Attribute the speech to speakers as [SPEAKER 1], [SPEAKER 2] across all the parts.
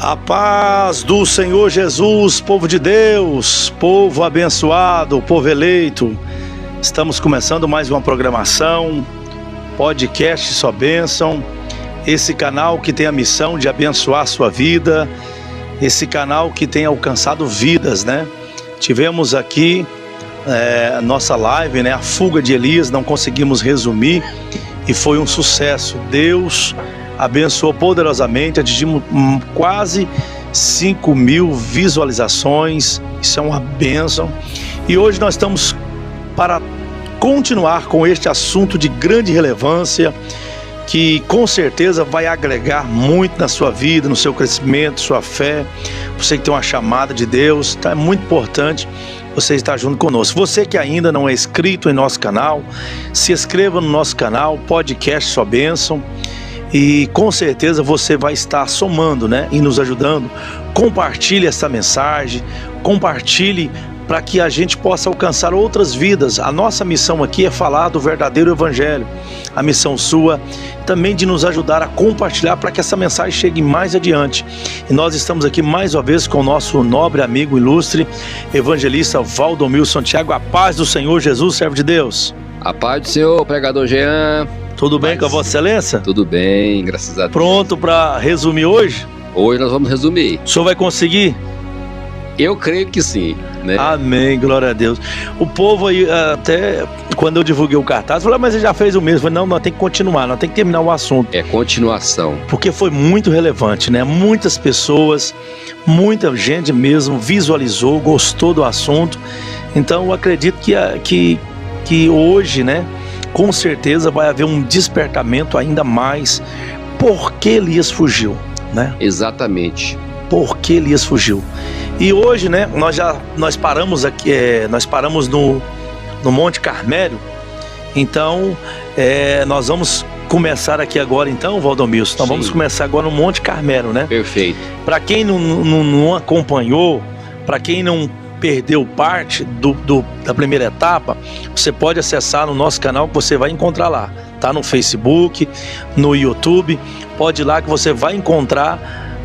[SPEAKER 1] A paz do Senhor Jesus, povo de Deus, povo abençoado, povo eleito. Estamos começando mais uma programação, podcast Só Bênção. Esse canal que tem a missão de abençoar a sua vida, esse canal que tem alcançado vidas, né? Tivemos aqui a nossa live, né? A fuga de Elias, não conseguimos resumir e foi um sucesso. Deus abençoou poderosamente, atingimos quase 5.000 visualizações, isso é uma bênção. E hoje nós estamos para continuar com este assunto de grande relevância, que com certeza vai agregar muito na sua vida, no seu crescimento, sua fé. Você que tem uma chamada de Deus, é muito importante você estar junto conosco. Você que ainda não é inscrito em nosso canal, se inscreva no nosso canal, podcast Só Bênção. E com certeza você vai estar somando, né, e nos ajudando. Compartilhe essa mensagem, compartilhe para que a gente possa alcançar outras vidas. A nossa missão aqui é falar do verdadeiro evangelho. A missão sua também de nos ajudar a compartilhar para que essa mensagem chegue mais adiante. E nós estamos aqui mais uma vez com o nosso nobre amigo ilustre, evangelista Valdomilson Thiago. A paz do Senhor Jesus, servo de Deus.
[SPEAKER 2] A paz do Senhor, pregador Jean.
[SPEAKER 1] Tudo bem com a Vossa Excelência?
[SPEAKER 2] Tudo bem, graças a Deus.
[SPEAKER 1] Pronto para resumir hoje?
[SPEAKER 2] Hoje nós vamos resumir.
[SPEAKER 1] O senhor vai conseguir?
[SPEAKER 2] Eu creio que sim, né?
[SPEAKER 1] Amém, glória a Deus. O povo aí, até quando eu divulguei o cartaz, falou, mas ele já fez o mesmo. Eu falei, não, nós temos que continuar, nós temos que terminar o assunto.
[SPEAKER 2] É continuação.
[SPEAKER 1] Porque foi muito relevante, né? Muitas pessoas, muita gente mesmo visualizou, gostou do assunto. Então eu acredito que hoje, né, com certeza vai haver um despertamento ainda mais. Por que Elias fugiu, né?
[SPEAKER 2] Exatamente.
[SPEAKER 1] Por que Elias fugiu? E hoje, né, nós paramos aqui, nós paramos no Monte Carmelo. Então, nós vamos começar aqui agora, então, Valdomilson. Nós vamos começar agora no Monte Carmelo, né?
[SPEAKER 2] Perfeito.
[SPEAKER 1] Para quem não acompanhou, para quem não perdeu parte da primeira etapa, você pode acessar no nosso canal que você vai encontrar lá. Tá no Facebook, no YouTube. Pode ir lá que você vai encontrar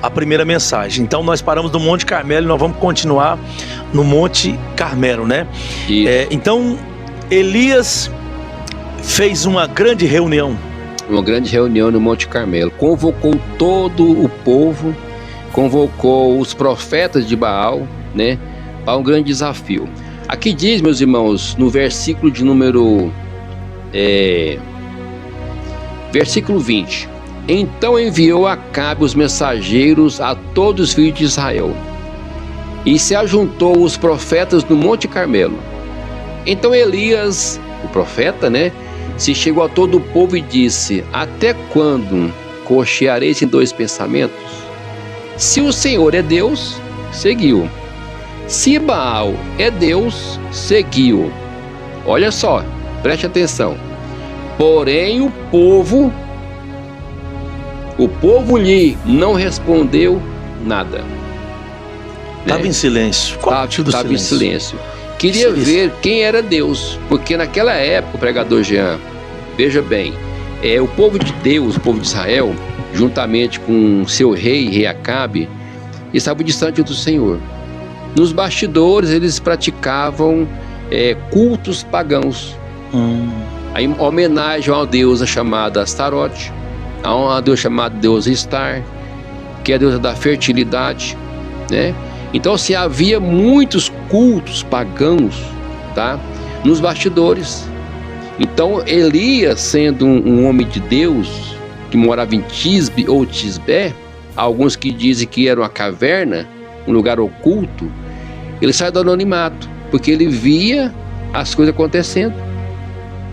[SPEAKER 1] a primeira mensagem. Então nós paramos no Monte Carmelo e nós vamos continuar no Monte Carmelo, né? Então Elias fez uma grande reunião.
[SPEAKER 2] Uma grande reunião no Monte Carmelo. Convocou todo o povo, convocou os profetas de Baal, né? Para um grande desafio. Aqui diz, meus irmãos, no versículo de número versículo 20: Então enviou Acabe os mensageiros a todos os filhos de Israel, e se ajuntou os profetas no Monte Carmelo. Então Elias, o profeta, né, se chegou a todo o povo e disse: Até quando cocheareis em dois pensamentos? Se o Senhor é Deus, seguiu. Se Baal é Deus, seguiu. Olha só, preste atenção. Porém o povo lhe não respondeu nada.
[SPEAKER 1] Estava em silêncio.
[SPEAKER 2] Estava em silêncio. Queria ver quem era Deus, porque naquela época, o pregador Jean, veja bem, o povo de Deus, o povo de Israel, juntamente com seu rei Acabe, estavam distante do Senhor. Nos bastidores eles praticavam cultos pagãos, em homenagem a uma deusa chamada Astarote, a uma deusa chamada deusa Star, que é a deusa da fertilidade, né? Então, se havia muitos cultos pagãos, tá, nos bastidores. Então Elias, sendo um homem de Deus que morava em Tisbe ou Tisbé, alguns que dizem que era uma caverna, um lugar oculto, ele sai do anonimato, porque ele via as coisas acontecendo.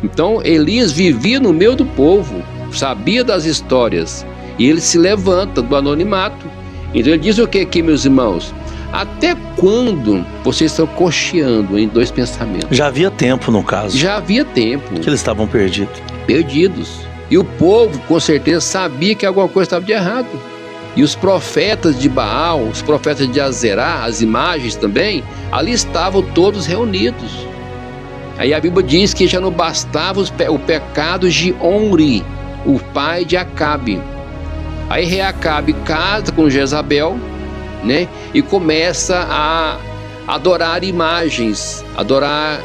[SPEAKER 2] Então Elias vivia no meio do povo, sabia das histórias, e ele se levanta do anonimato. Então ele diz o que aqui, meus irmãos? Até quando vocês estão cocheando em dois pensamentos?
[SPEAKER 1] Já havia tempo, no caso.
[SPEAKER 2] Já havia tempo.
[SPEAKER 1] Que eles estavam perdidos.
[SPEAKER 2] E o povo, com certeza, sabia que alguma coisa estava de errado. E os profetas de Baal, os profetas de Azerá, as imagens também, ali estavam todos reunidos. Aí a Bíblia diz que já não bastava o pecado de Omri, o pai de Acabe. Aí Reacabe casa com Jezabel, né? E começa a adorar imagens, adorar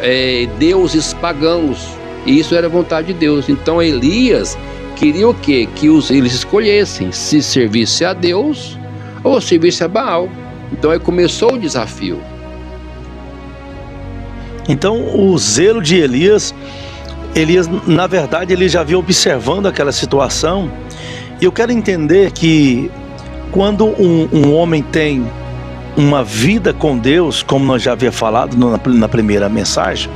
[SPEAKER 2] deuses pagãos. E isso era vontade de Deus. Então Elias queria o quê? Que eles escolhessem se servisse a Deus ou servisse a Baal. Então aí começou o desafio.
[SPEAKER 1] Então o zelo de Elias, na verdade, ele já vinha observando aquela situação. E eu quero entender que quando um homem tem uma vida com Deus, como nós já havia falado na primeira mensagem,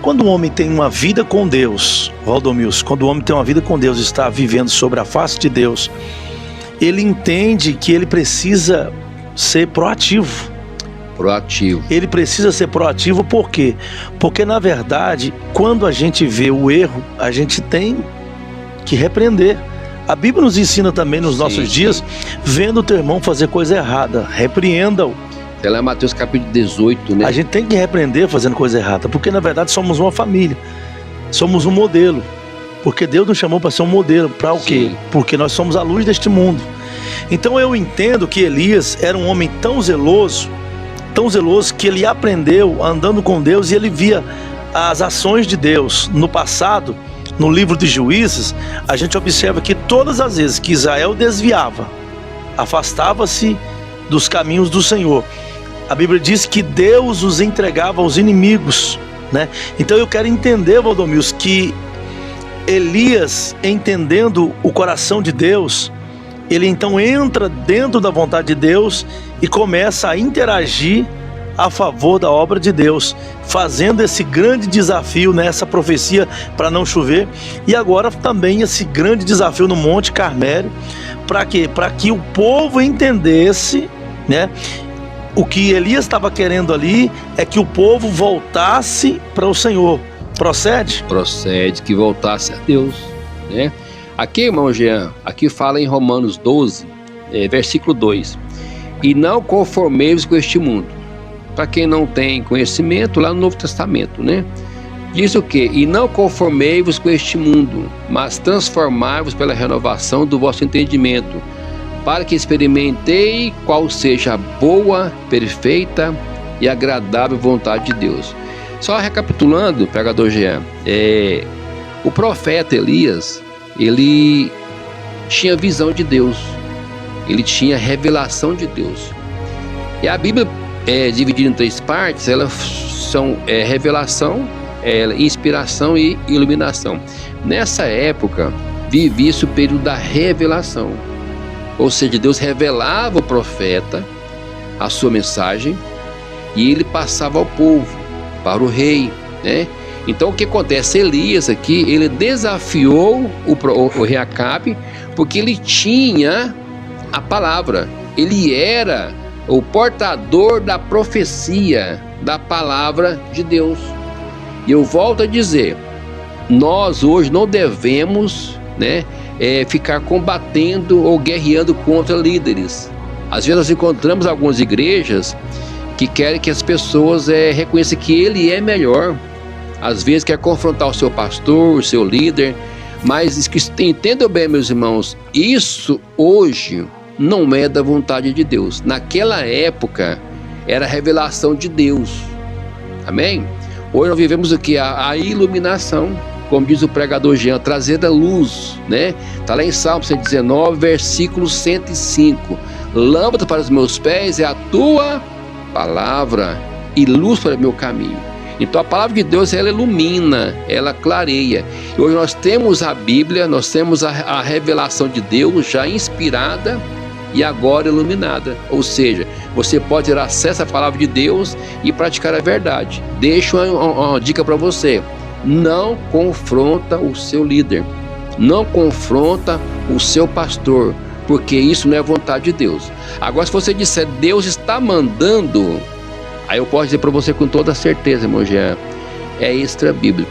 [SPEAKER 1] quando um homem tem uma vida com Deus, Valdomilson, quando o homem tem uma vida com Deus, está vivendo sobre a face de Deus, ele entende que ele precisa ser proativo. Ele precisa ser proativo, por quê? Porque na verdade, quando a gente vê o erro, a gente tem que repreender. A Bíblia nos ensina também nos nossos dias, vendo o teu irmão fazer coisa errada, repreenda-o.
[SPEAKER 2] Até lá em Mateus capítulo 18, né?
[SPEAKER 1] A gente tem que repreender fazendo coisa errada, porque na verdade somos uma família, somos um modelo. Porque Deus nos chamou para ser um modelo, para o quê? Porque nós somos a luz deste mundo. Então eu entendo que Elias era um homem tão zeloso que ele aprendeu andando com Deus e ele via as ações de Deus. No passado, no livro de Juízes, a gente observa que todas as vezes que Israel desviava, afastava-se dos caminhos do Senhor, a Bíblia diz que Deus os entregava aos inimigos, né? Então eu quero entender, Valdomilson, que Elias, entendendo o coração de Deus, ele então entra dentro da vontade de Deus e começa a interagir a favor da obra de Deus, fazendo esse grande desafio nessa profecia para não chover, e agora também esse grande desafio no Monte Carmelo. Para quê? Para que o povo entendesse, né? O que Elias estava querendo ali é que o povo voltasse para o Senhor. Procede?
[SPEAKER 2] Procede, que voltasse a Deus, né? Aqui, irmão Jean, aqui fala em Romanos 12, versículo 2. E não conformei-vos com este mundo. Para quem não tem conhecimento, lá no Novo Testamento, né? Diz o quê? E não conformei-vos com este mundo, mas transformai-vos pela renovação do vosso entendimento, para que experimentei qual seja a boa, perfeita e agradável vontade de Deus. Só recapitulando, pregador Jean, o profeta Elias, ele tinha visão de Deus, ele tinha revelação de Deus. E a Bíblia é dividida em 3 partes, elas são revelação, inspiração e iluminação. Nessa época, vivia-se o período da revelação. Ou seja, Deus revelava ao profeta a sua mensagem e ele passava ao povo, para o rei, né? Então o que acontece? Elias aqui, ele desafiou o rei Acabe, porque ele tinha a palavra, ele era o portador da profecia, da palavra de Deus. E eu volto a dizer, nós hoje não devemos, né, ficar combatendo ou guerreando contra líderes. Às vezes nós encontramos algumas igrejas que querem que as pessoas reconheçam que ele é melhor. Às vezes quer confrontar o seu pastor, o seu líder, mas entendam bem, meus irmãos, isso hoje não é da vontade de Deus. Naquela época era a revelação de Deus. Amém? Hoje nós vivemos o que? A iluminação, como diz o pregador Jean, trazer a luz, né? Está lá em Salmo 119, versículo 105. Lâmpada para os meus pés é a tua palavra e luz para o meu caminho. Então a palavra de Deus, ela ilumina, ela clareia. E hoje nós temos a Bíblia, nós temos a revelação de Deus já inspirada e agora iluminada. Ou seja, você pode ter acesso à palavra de Deus e praticar a verdade. Deixo uma dica para você: não confronta o seu líder, não confronta o seu pastor, porque isso não é vontade de Deus. Agora, se você disser Deus está mandando, aí eu posso dizer para você com toda certeza, irmão Jean, é extra bíblico.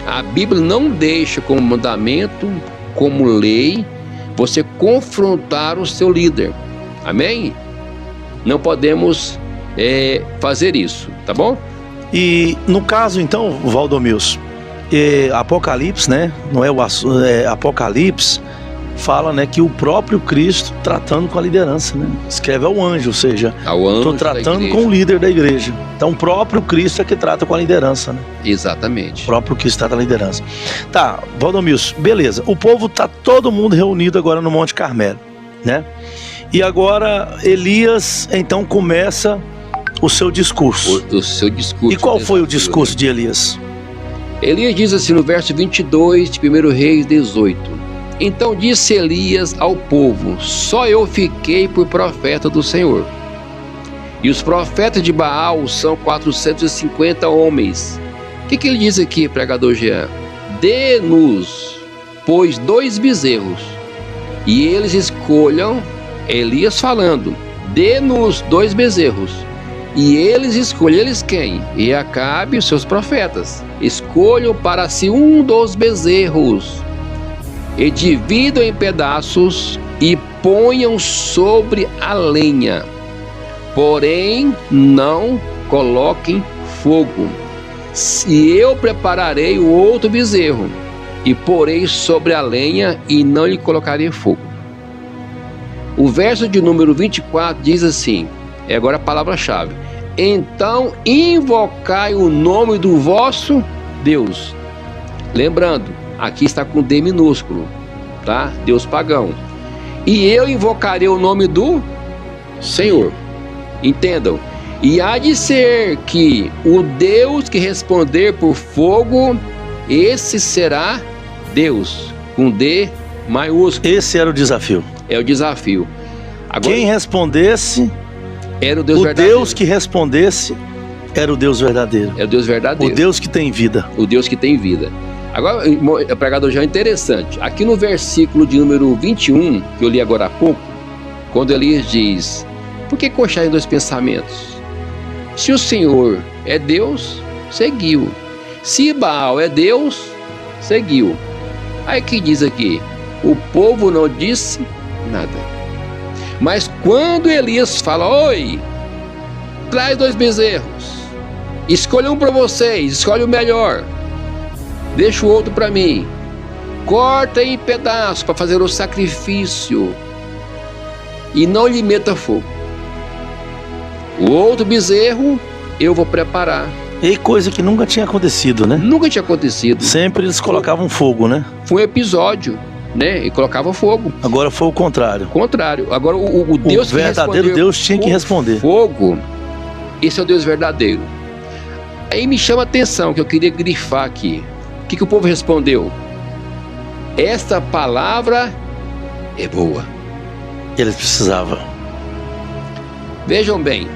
[SPEAKER 2] A Bíblia não deixa como mandamento, como lei, você confrontar o seu líder. Amém? Não podemos fazer isso, tá bom?
[SPEAKER 1] E no caso então, Valdomilson, Apocalipse, né? Não é o Apocalipse, fala, né, que o próprio Cristo tratando com a liderança, né? Escreve ao anjo, ou seja, estou tratando com o líder da igreja. Então o próprio Cristo é que trata com a liderança, né?
[SPEAKER 2] Exatamente.
[SPEAKER 1] O próprio Cristo trata com a liderança. Tá, Valdomilson, beleza. O povo tá todo mundo reunido agora no Monte Carmelo, né? E agora Elias então começa o seu discurso.
[SPEAKER 2] O seu discurso.
[SPEAKER 1] E qual foi o discurso de Elias?
[SPEAKER 2] Elias diz assim no verso 22 de 1 Reis 18: Então disse Elias ao povo: Só eu fiquei por profeta do Senhor. E os profetas de Baal são 450 homens. O que ele diz aqui, pregador Jean? Dê-nos, pois, 2 bezerros, e eles escolham, Elias falando, dê-nos 2 bezerros, e eles escolhem, eles quem? E Acabe os seus profetas, escolham para si um dos bezerros, e dividam em pedaços e ponham sobre a lenha, porém não coloquem fogo. E eu prepararei o outro bezerro e porei sobre a lenha e não lhe colocarei fogo. O verso de número 24 diz assim, é agora a palavra-chave: Então invocai o nome do vosso Deus. Lembrando, aqui está com D minúsculo, tá? Deus pagão. E eu invocarei o nome do Senhor. Entendam. E há de ser que o Deus que responder por fogo, esse será Deus, com D maiúsculo.
[SPEAKER 1] Esse era o desafio.
[SPEAKER 2] É o desafio. Agora,
[SPEAKER 1] quem respondesse,
[SPEAKER 2] era o Deus
[SPEAKER 1] verdadeiro. Deus que respondesse era o Deus verdadeiro.
[SPEAKER 2] É o Deus verdadeiro.
[SPEAKER 1] O Deus que tem vida.
[SPEAKER 2] O Deus que tem vida. Agora, o pregador já é interessante. Aqui no versículo de número 21, que eu li agora há pouco, quando Elias diz: Por que coxar em 2 pensamentos? Se o Senhor é Deus, seguiu. Se Baal é Deus, seguiu. Aí que diz aqui: o povo não disse nada. Mas quando Elias fala: Oi, traz 2 bezerros, escolha um para vocês, escolhe o melhor, deixa o outro para mim, corta em pedaços para fazer o sacrifício e não lhe meta fogo. O outro bezerro eu vou preparar.
[SPEAKER 1] E coisa que nunca tinha acontecido, né?
[SPEAKER 2] Nunca tinha acontecido.
[SPEAKER 1] Sempre eles colocavam fogo, né?
[SPEAKER 2] Foi um episódio, né? E colocava fogo.
[SPEAKER 1] Agora foi o contrário.
[SPEAKER 2] Agora o Deus
[SPEAKER 1] o verdadeiro Deus tinha que responder.
[SPEAKER 2] Fogo, esse é o Deus verdadeiro. Aí me chama a atenção, que eu queria grifar aqui. O que o povo respondeu? Esta palavra é boa.
[SPEAKER 1] Eles precisavam.
[SPEAKER 2] Vejam bem.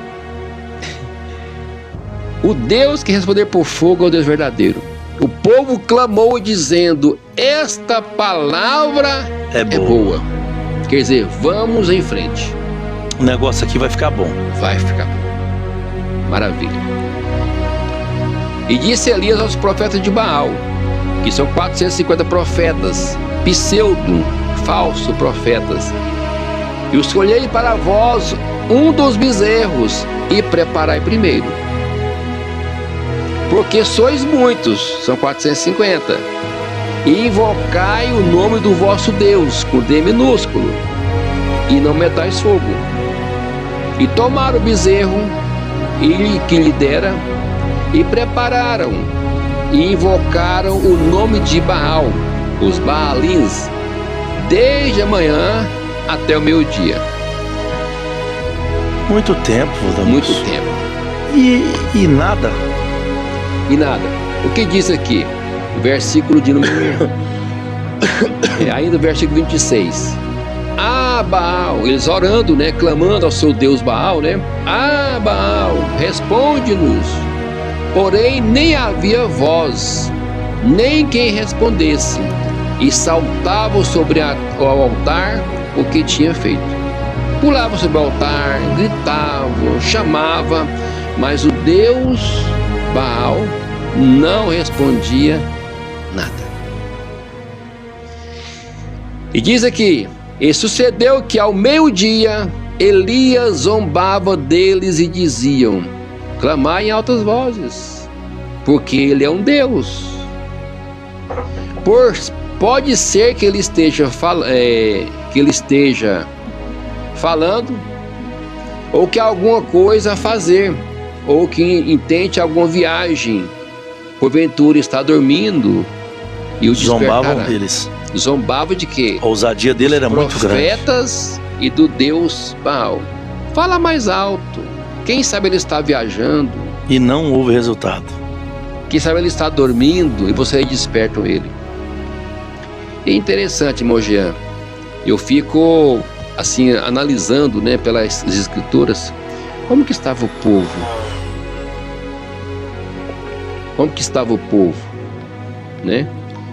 [SPEAKER 2] O Deus que responder por fogo é o Deus verdadeiro. O povo clamou dizendo: esta palavra é boa. Quer dizer, vamos em frente.
[SPEAKER 1] O negócio aqui vai ficar bom.
[SPEAKER 2] Vai ficar bom. Maravilha. E disse Elias aos profetas de Baal, que são 450 profetas, pseudo, falso profetas: e escolhei para vós um dos bezerros e preparai primeiro, porque sois muitos, são 450, e invocai o nome do vosso Deus, com D minúsculo, e não metais fogo. E tomaram o bezerro que lhe dera, e prepararam, e invocaram o nome de Baal, os Baalins, desde a manhã até o meio-dia.
[SPEAKER 1] Muito tempo,
[SPEAKER 2] muito tempo.
[SPEAKER 1] E nada.
[SPEAKER 2] E nada. O que diz aqui? O versículo de número ainda o versículo 26. Ah, Baal, eles orando, né, clamando ao seu Deus Baal, né? Ah, Baal, responde-nos. Porém, nem havia voz, nem quem respondesse, e saltavam sobre o altar o que tinha feito. Pulavam sobre o altar, gritavam, chamavam, mas o Deus Baal não respondia nada. E diz aqui: e sucedeu que ao meio-dia Elias zombava deles e diziam: clamai em altas vozes, porque ele é um Deus. Pode ser que ele esteja falando, ou que há alguma coisa a fazer, ou que intente alguma viagem, porventura está dormindo e o despertará.
[SPEAKER 1] Zombavam deles.
[SPEAKER 2] Zombava de quê?
[SPEAKER 1] A ousadia dele era muito grande.
[SPEAKER 2] Profetas e do Deus Baal. Fala mais alto. Quem sabe ele está viajando.
[SPEAKER 1] E não houve resultado.
[SPEAKER 2] Quem sabe ele está dormindo e vocês despertam ele. É interessante, irmão Jean. Eu fico assim analisando, né, pelas escrituras, como que estava o povo. Como que estava o povo, né?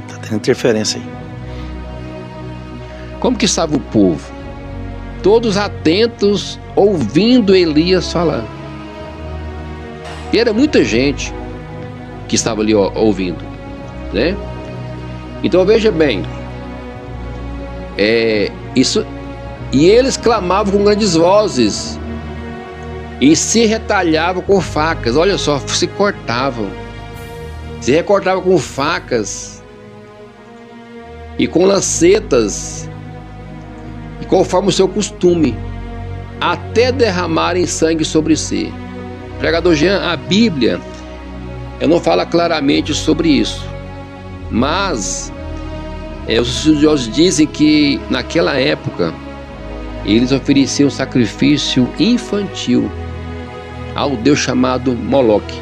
[SPEAKER 1] Tá tendo interferência aí.
[SPEAKER 2] Como que estava o povo? Todos atentos, ouvindo Elias falar. E era muita gente que estava ali ouvindo, né? Então veja bem, isso, e eles clamavam com grandes vozes e se retalhavam com facas. Olha só, se cortavam, se recortavam com facas e com lancetas, e conforme o seu costume, até derramarem sangue sobre si. Pregador Jean, a Bíblia não fala claramente sobre isso, mas os estudiosos dizem que naquela época eles ofereciam sacrifício infantil ao deus chamado Moloque,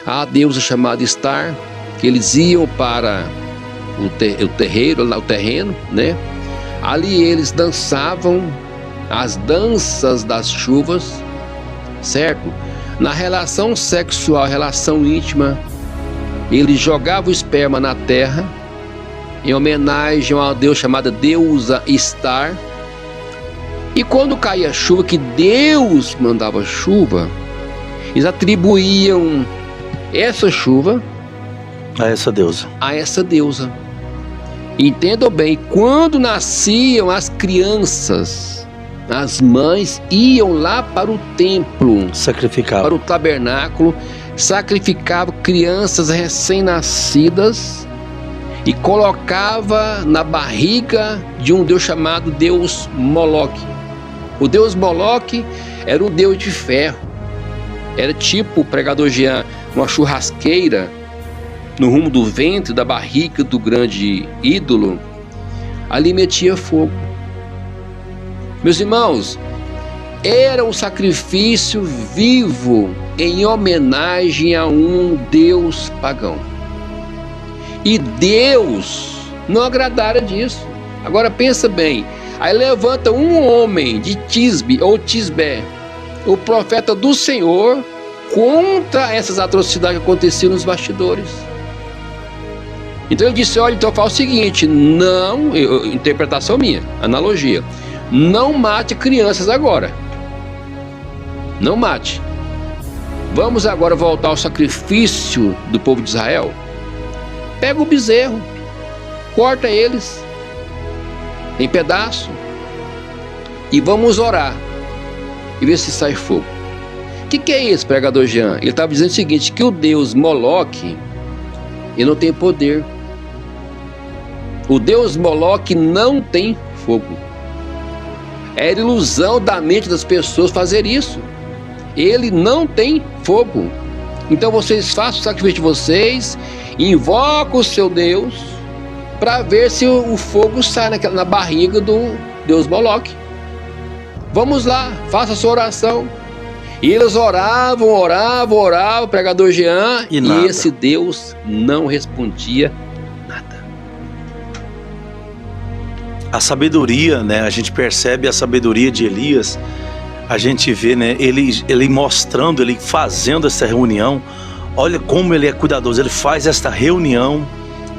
[SPEAKER 2] à deusa chamada Star, que eles iam para o terreno, né? Ali eles dançavam as danças das chuvas, certo? Na relação sexual, relação íntima, eles jogavam o esperma na terra em homenagem a uma deusa chamada deusa Star. E quando caía a chuva, que Deus mandava chuva, eles atribuíam essa chuva
[SPEAKER 1] a essa deusa. Entendam bem, quando nasciam as crianças, as mães iam lá para o templo, sacrificavam,
[SPEAKER 2] para o tabernáculo, sacrificavam crianças recém-nascidas e colocava na barriga de um deus chamado Deus Moloque. O Deus Moloque era um deus de ferro, era tipo, pregador Jean, uma churrasqueira no rumo do ventre, da barriga do grande ídolo. Ali metia fogo. Meus irmãos, era um sacrifício vivo em homenagem a um deus pagão. E Deus não agradara disso. Agora pensa bem, aí levanta um homem de Tisbe ou Tisbé, o profeta do Senhor, contra essas atrocidades que aconteciam nos bastidores. Então ele disse, olha, então fala o seguinte, não, interpretação minha, analogia, não mate crianças agora. Não mate. Vamos agora voltar ao sacrifício do povo de Israel. Pega o bezerro, corta eles em pedaço e vamos orar e ver se sai fogo. O que é isso, pregador Jean? Ele estava dizendo o seguinte, que o deus Moloque, ele não tem poder. O deus Moloque não tem fogo. Era ilusão da mente das pessoas fazer isso. Ele não tem fogo. Então vocês façam o sacrifício de vocês, invocam o seu Deus para ver se o fogo sai na barriga do deus Moloque. Vamos lá, faça a sua oração. E eles oravam, pregador Jean, e esse Deus não respondia nada.
[SPEAKER 1] A sabedoria, né? A gente percebe a sabedoria de Elias. A gente vê, né? Ele mostrando, ele fazendo essa reunião. Olha como ele é cuidadoso. Ele faz esta reunião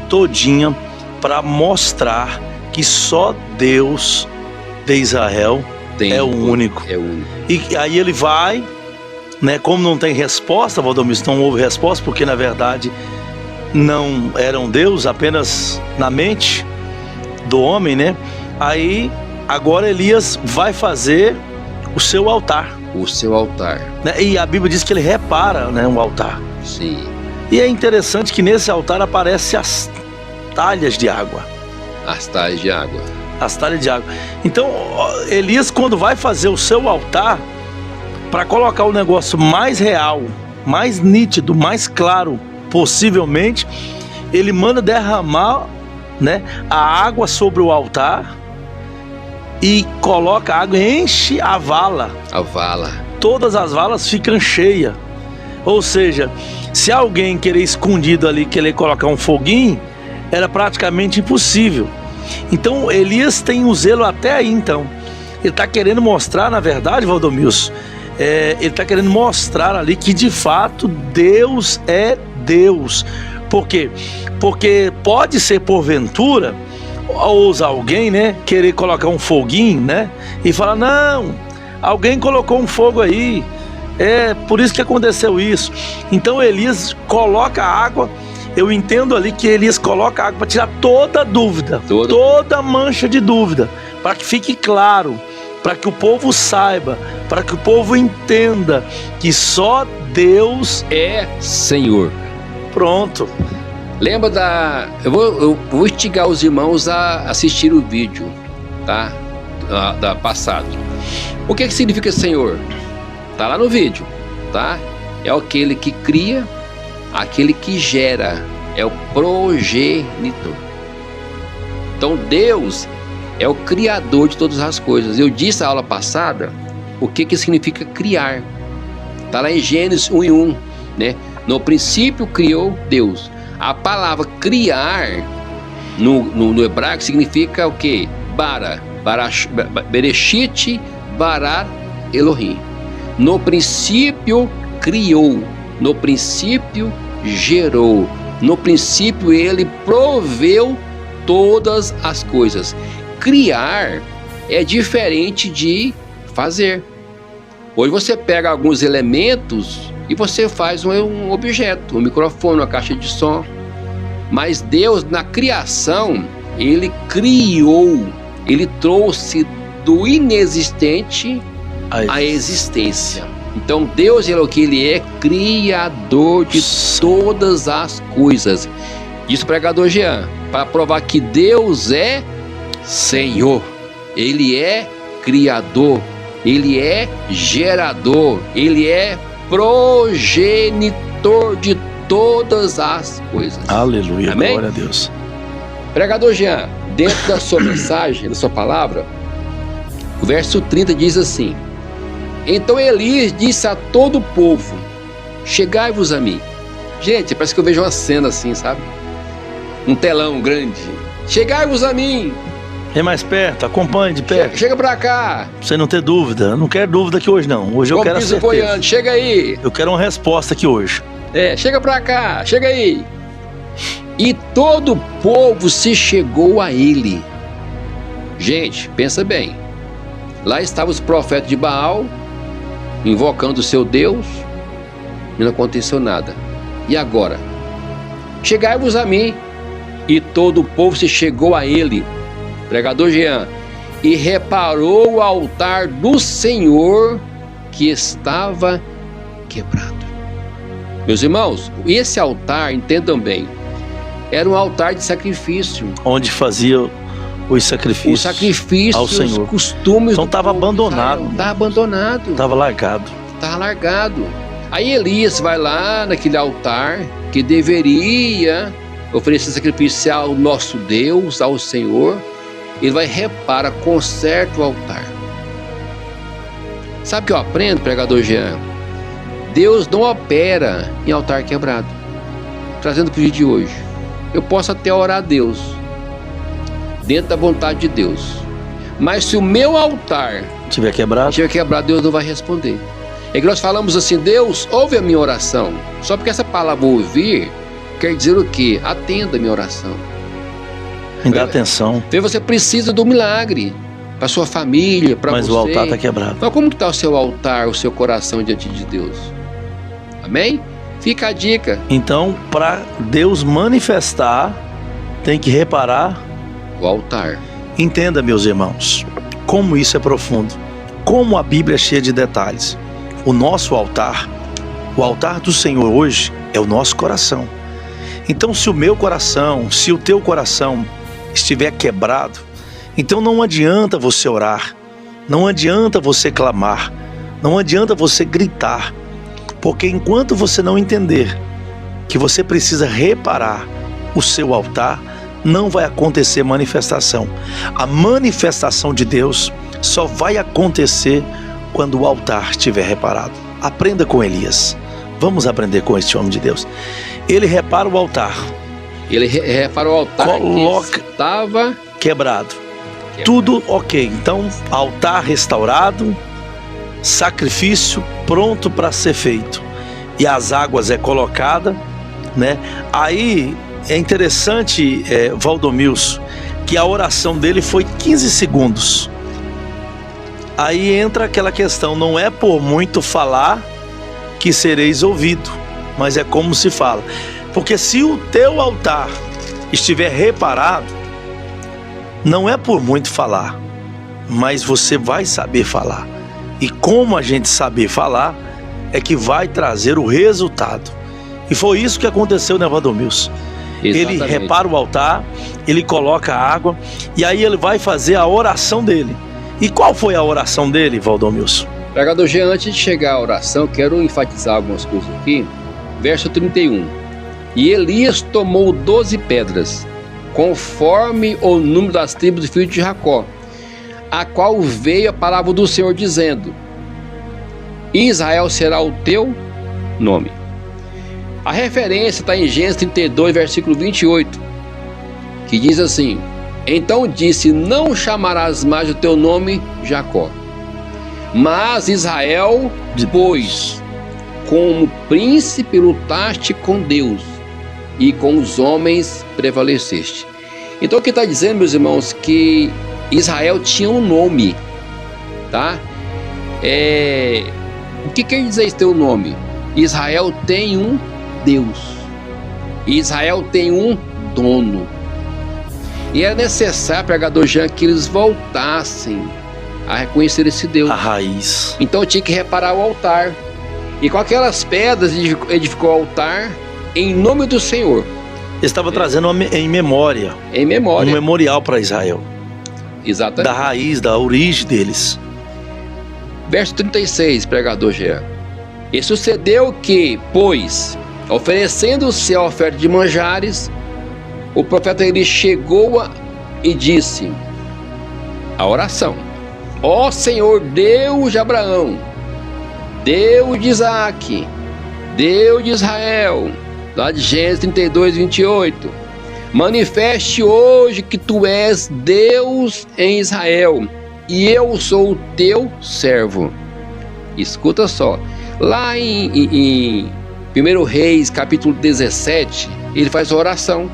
[SPEAKER 1] todinha para mostrar que só Deus de Israel é o único.
[SPEAKER 2] É o único.
[SPEAKER 1] E aí ele vai, né? Como não tem resposta, Valdomiro, não houve resposta, porque na verdade não era um Deus, apenas na mente do homem, né? Aí agora Elias vai fazer o seu altar.
[SPEAKER 2] O seu altar.
[SPEAKER 1] Né? E a Bíblia diz que ele repara, né, um altar.
[SPEAKER 2] Sim.
[SPEAKER 1] E é interessante que nesse altar aparece talhas de água.
[SPEAKER 2] As talhas de água.
[SPEAKER 1] As talhas de água. Então, Elias, quando vai fazer o seu altar, para colocar o negócio mais real, mais nítido, mais claro, possivelmente, ele manda derramar, né, a água sobre o altar e coloca a água e enche a vala.
[SPEAKER 2] A vala.
[SPEAKER 1] Todas as valas ficam cheias. Ou seja, se alguém querer escondido ali, querer colocar um foguinho, era praticamente impossível. Então Elias tem um zelo até aí. Então ele está querendo mostrar, na verdade, Valdomilson, ele está querendo mostrar ali que de fato Deus é Deus. Por quê? Porque pode ser porventura, ousa alguém, né, querer colocar um foguinho, né, e falar, não, alguém colocou um fogo aí, por isso que aconteceu isso. Então Elias coloca a água. Eu entendo ali que Elias coloca a água para tirar toda dúvida, toda mancha de dúvida, para que fique claro, para que o povo saiba, para que o povo entenda que só Deus
[SPEAKER 2] é Senhor.
[SPEAKER 1] Pronto.
[SPEAKER 2] Lembra eu vou instigar os irmãos a assistir o vídeo, tá? Da passado. O que significa Senhor? Tá lá no vídeo, tá? É aquele que cria, aquele que gera, é o progenitor. Então Deus é o criador de todas as coisas. Eu disse na aula passada o que significa criar. Tá lá em Gênesis 1:1, né? No princípio criou Deus. A palavra criar no hebraico significa o quê? Bereshit bara Elohim. No princípio criou, no princípio gerou, no princípio ele proveu todas as coisas. Criar é diferente de fazer. Hoje você pega alguns elementos e você faz um objeto, um microfone, uma caixa de som. Mas Deus, na criação, ele criou, ele trouxe do inexistente a existência. Então Deus é o que ele é, criador de todas as coisas. Diz o pregador Jean, para provar que Deus é Senhor. Ele é criador, ele é gerador, ele é progenitor de todas as coisas.
[SPEAKER 1] Aleluia,
[SPEAKER 2] amém?
[SPEAKER 1] Glória a Deus.
[SPEAKER 2] Pregador Jean, dentro da sua mensagem, da sua palavra, o verso 30 diz assim: então Elias disse a todo o povo, chegai-vos a mim. Gente, parece que eu vejo uma cena assim, sabe? Um telão grande. Chegai-vos a mim.
[SPEAKER 1] Vem mais perto, acompanhe de perto.
[SPEAKER 2] Chega pra cá.
[SPEAKER 1] Pra você não ter dúvida. Eu não quero dúvida aqui hoje não. Hoje eu quero a certeza.
[SPEAKER 2] Boiando. Chega aí.
[SPEAKER 1] Eu quero uma resposta aqui hoje.
[SPEAKER 2] Chega pra cá, chega aí. E todo o povo se chegou a ele. Gente, pensa bem. Lá estavam os profetas de Baal, invocando o seu Deus, e não aconteceu nada. E agora? Chegai-vos a mim. E todo o povo se chegou a ele, pregador Jean, e reparou o altar do Senhor que estava quebrado. Meus irmãos, esse altar, entendam bem, era um altar de sacrifício.
[SPEAKER 1] Onde fazia os sacrifícios, ao Senhor.
[SPEAKER 2] Costumes.
[SPEAKER 1] Então estava abandonado.
[SPEAKER 2] Estava abandonado.
[SPEAKER 1] Estava largado.
[SPEAKER 2] Estava largado. Aí Elias vai lá naquele altar que deveria oferecer sacrifício ao nosso Deus, ao Senhor. Ele vai, repara, conserta o altar. Sabe o que eu aprendo, pregador Jean? Deus não opera em altar quebrado. Trazendo para o dia de hoje, eu posso até orar a Deus dentro da vontade de Deus, mas se o meu altar
[SPEAKER 1] estiver quebrado,
[SPEAKER 2] Deus não vai responder. É que nós falamos assim: Deus, ouve a minha oração. Só porque essa palavra ouvir quer dizer o quê? Atenda a minha oração.
[SPEAKER 1] Me dá atenção.
[SPEAKER 2] Você precisa do milagre para sua família, para você.
[SPEAKER 1] Mas o altar está quebrado.
[SPEAKER 2] Mas como que está o seu altar, o seu coração diante de Deus? Amém? Fica a dica.
[SPEAKER 1] Então, para Deus manifestar, tem que reparar
[SPEAKER 2] o altar.
[SPEAKER 1] Entenda, meus irmãos, como isso é profundo, como a Bíblia é cheia de detalhes. O nosso altar, o altar do Senhor hoje, é o nosso coração. Então, se o meu coração, se o teu coração estiver quebrado, então não adianta você orar, não adianta você clamar, não adianta você gritar, porque enquanto você não entender que você precisa reparar o seu altar, não vai acontecer manifestação. A manifestação de Deus só vai acontecer quando o altar estiver reparado. Aprenda com Elias. Vamos aprender com este homem de Deus. Ele repara o altar.
[SPEAKER 2] Ele repara o altar que estava
[SPEAKER 1] quebrado. Tudo ok. Então, altar restaurado, sacrifício pronto para ser feito. E as águas é colocada, né? Aí é interessante, Valdomilson, que a oração dele foi 15 segundos. Aí entra aquela questão, não é por muito falar que sereis ouvido, mas é como se fala. Porque se o teu altar estiver reparado, não é por muito falar, mas você vai saber falar. E como a gente saber falar, é que vai trazer o resultado. E foi isso que aconteceu, né, Valdomilson? Ele repara o altar, ele coloca a água, e aí ele vai fazer a oração dele. E qual foi a oração dele, Valdomilson?
[SPEAKER 2] Pregador Jean, antes de chegar à oração, quero enfatizar algumas coisas aqui. Verso 31. E Elias tomou 12 pedras, conforme o número das tribos do filho de Jacó, a qual veio a palavra do Senhor, dizendo: Israel será o teu nome. A referência está em Gênesis 32, versículo 28, que diz assim: Então disse, não chamarás mais o teu nome Jacó, mas Israel, pois como príncipe lutaste com Deus e com os homens prevaleceste. Então o que está dizendo, meus irmãos, que Israel tinha um nome, tá? O que quer dizer esse teu nome? Israel tem um Deus. Israel tem um dono. E é necessário, pregador Jean, que eles voltassem a reconhecer esse Deus.
[SPEAKER 1] A raiz.
[SPEAKER 2] Então tinha que reparar o altar. E com aquelas pedras edificou o altar em nome do Senhor.
[SPEAKER 1] Estava trazendo em memória.
[SPEAKER 2] Em memória.
[SPEAKER 1] Um memorial para Israel.
[SPEAKER 2] Exatamente.
[SPEAKER 1] Da raiz, da origem deles.
[SPEAKER 2] Verso 36, pregador Jean. E sucedeu que, pois, oferecendo-se a oferta de manjares, o profeta Elias chegou e disse a oração: Ó Senhor, Deus de Abraão, Deus de Isaac, Deus de Israel, lá de Gênesis 32, 28, manifeste hoje que tu és Deus em Israel, e eu sou o teu servo. Escuta só, lá em 1 Reis, capítulo 17, ele faz a oração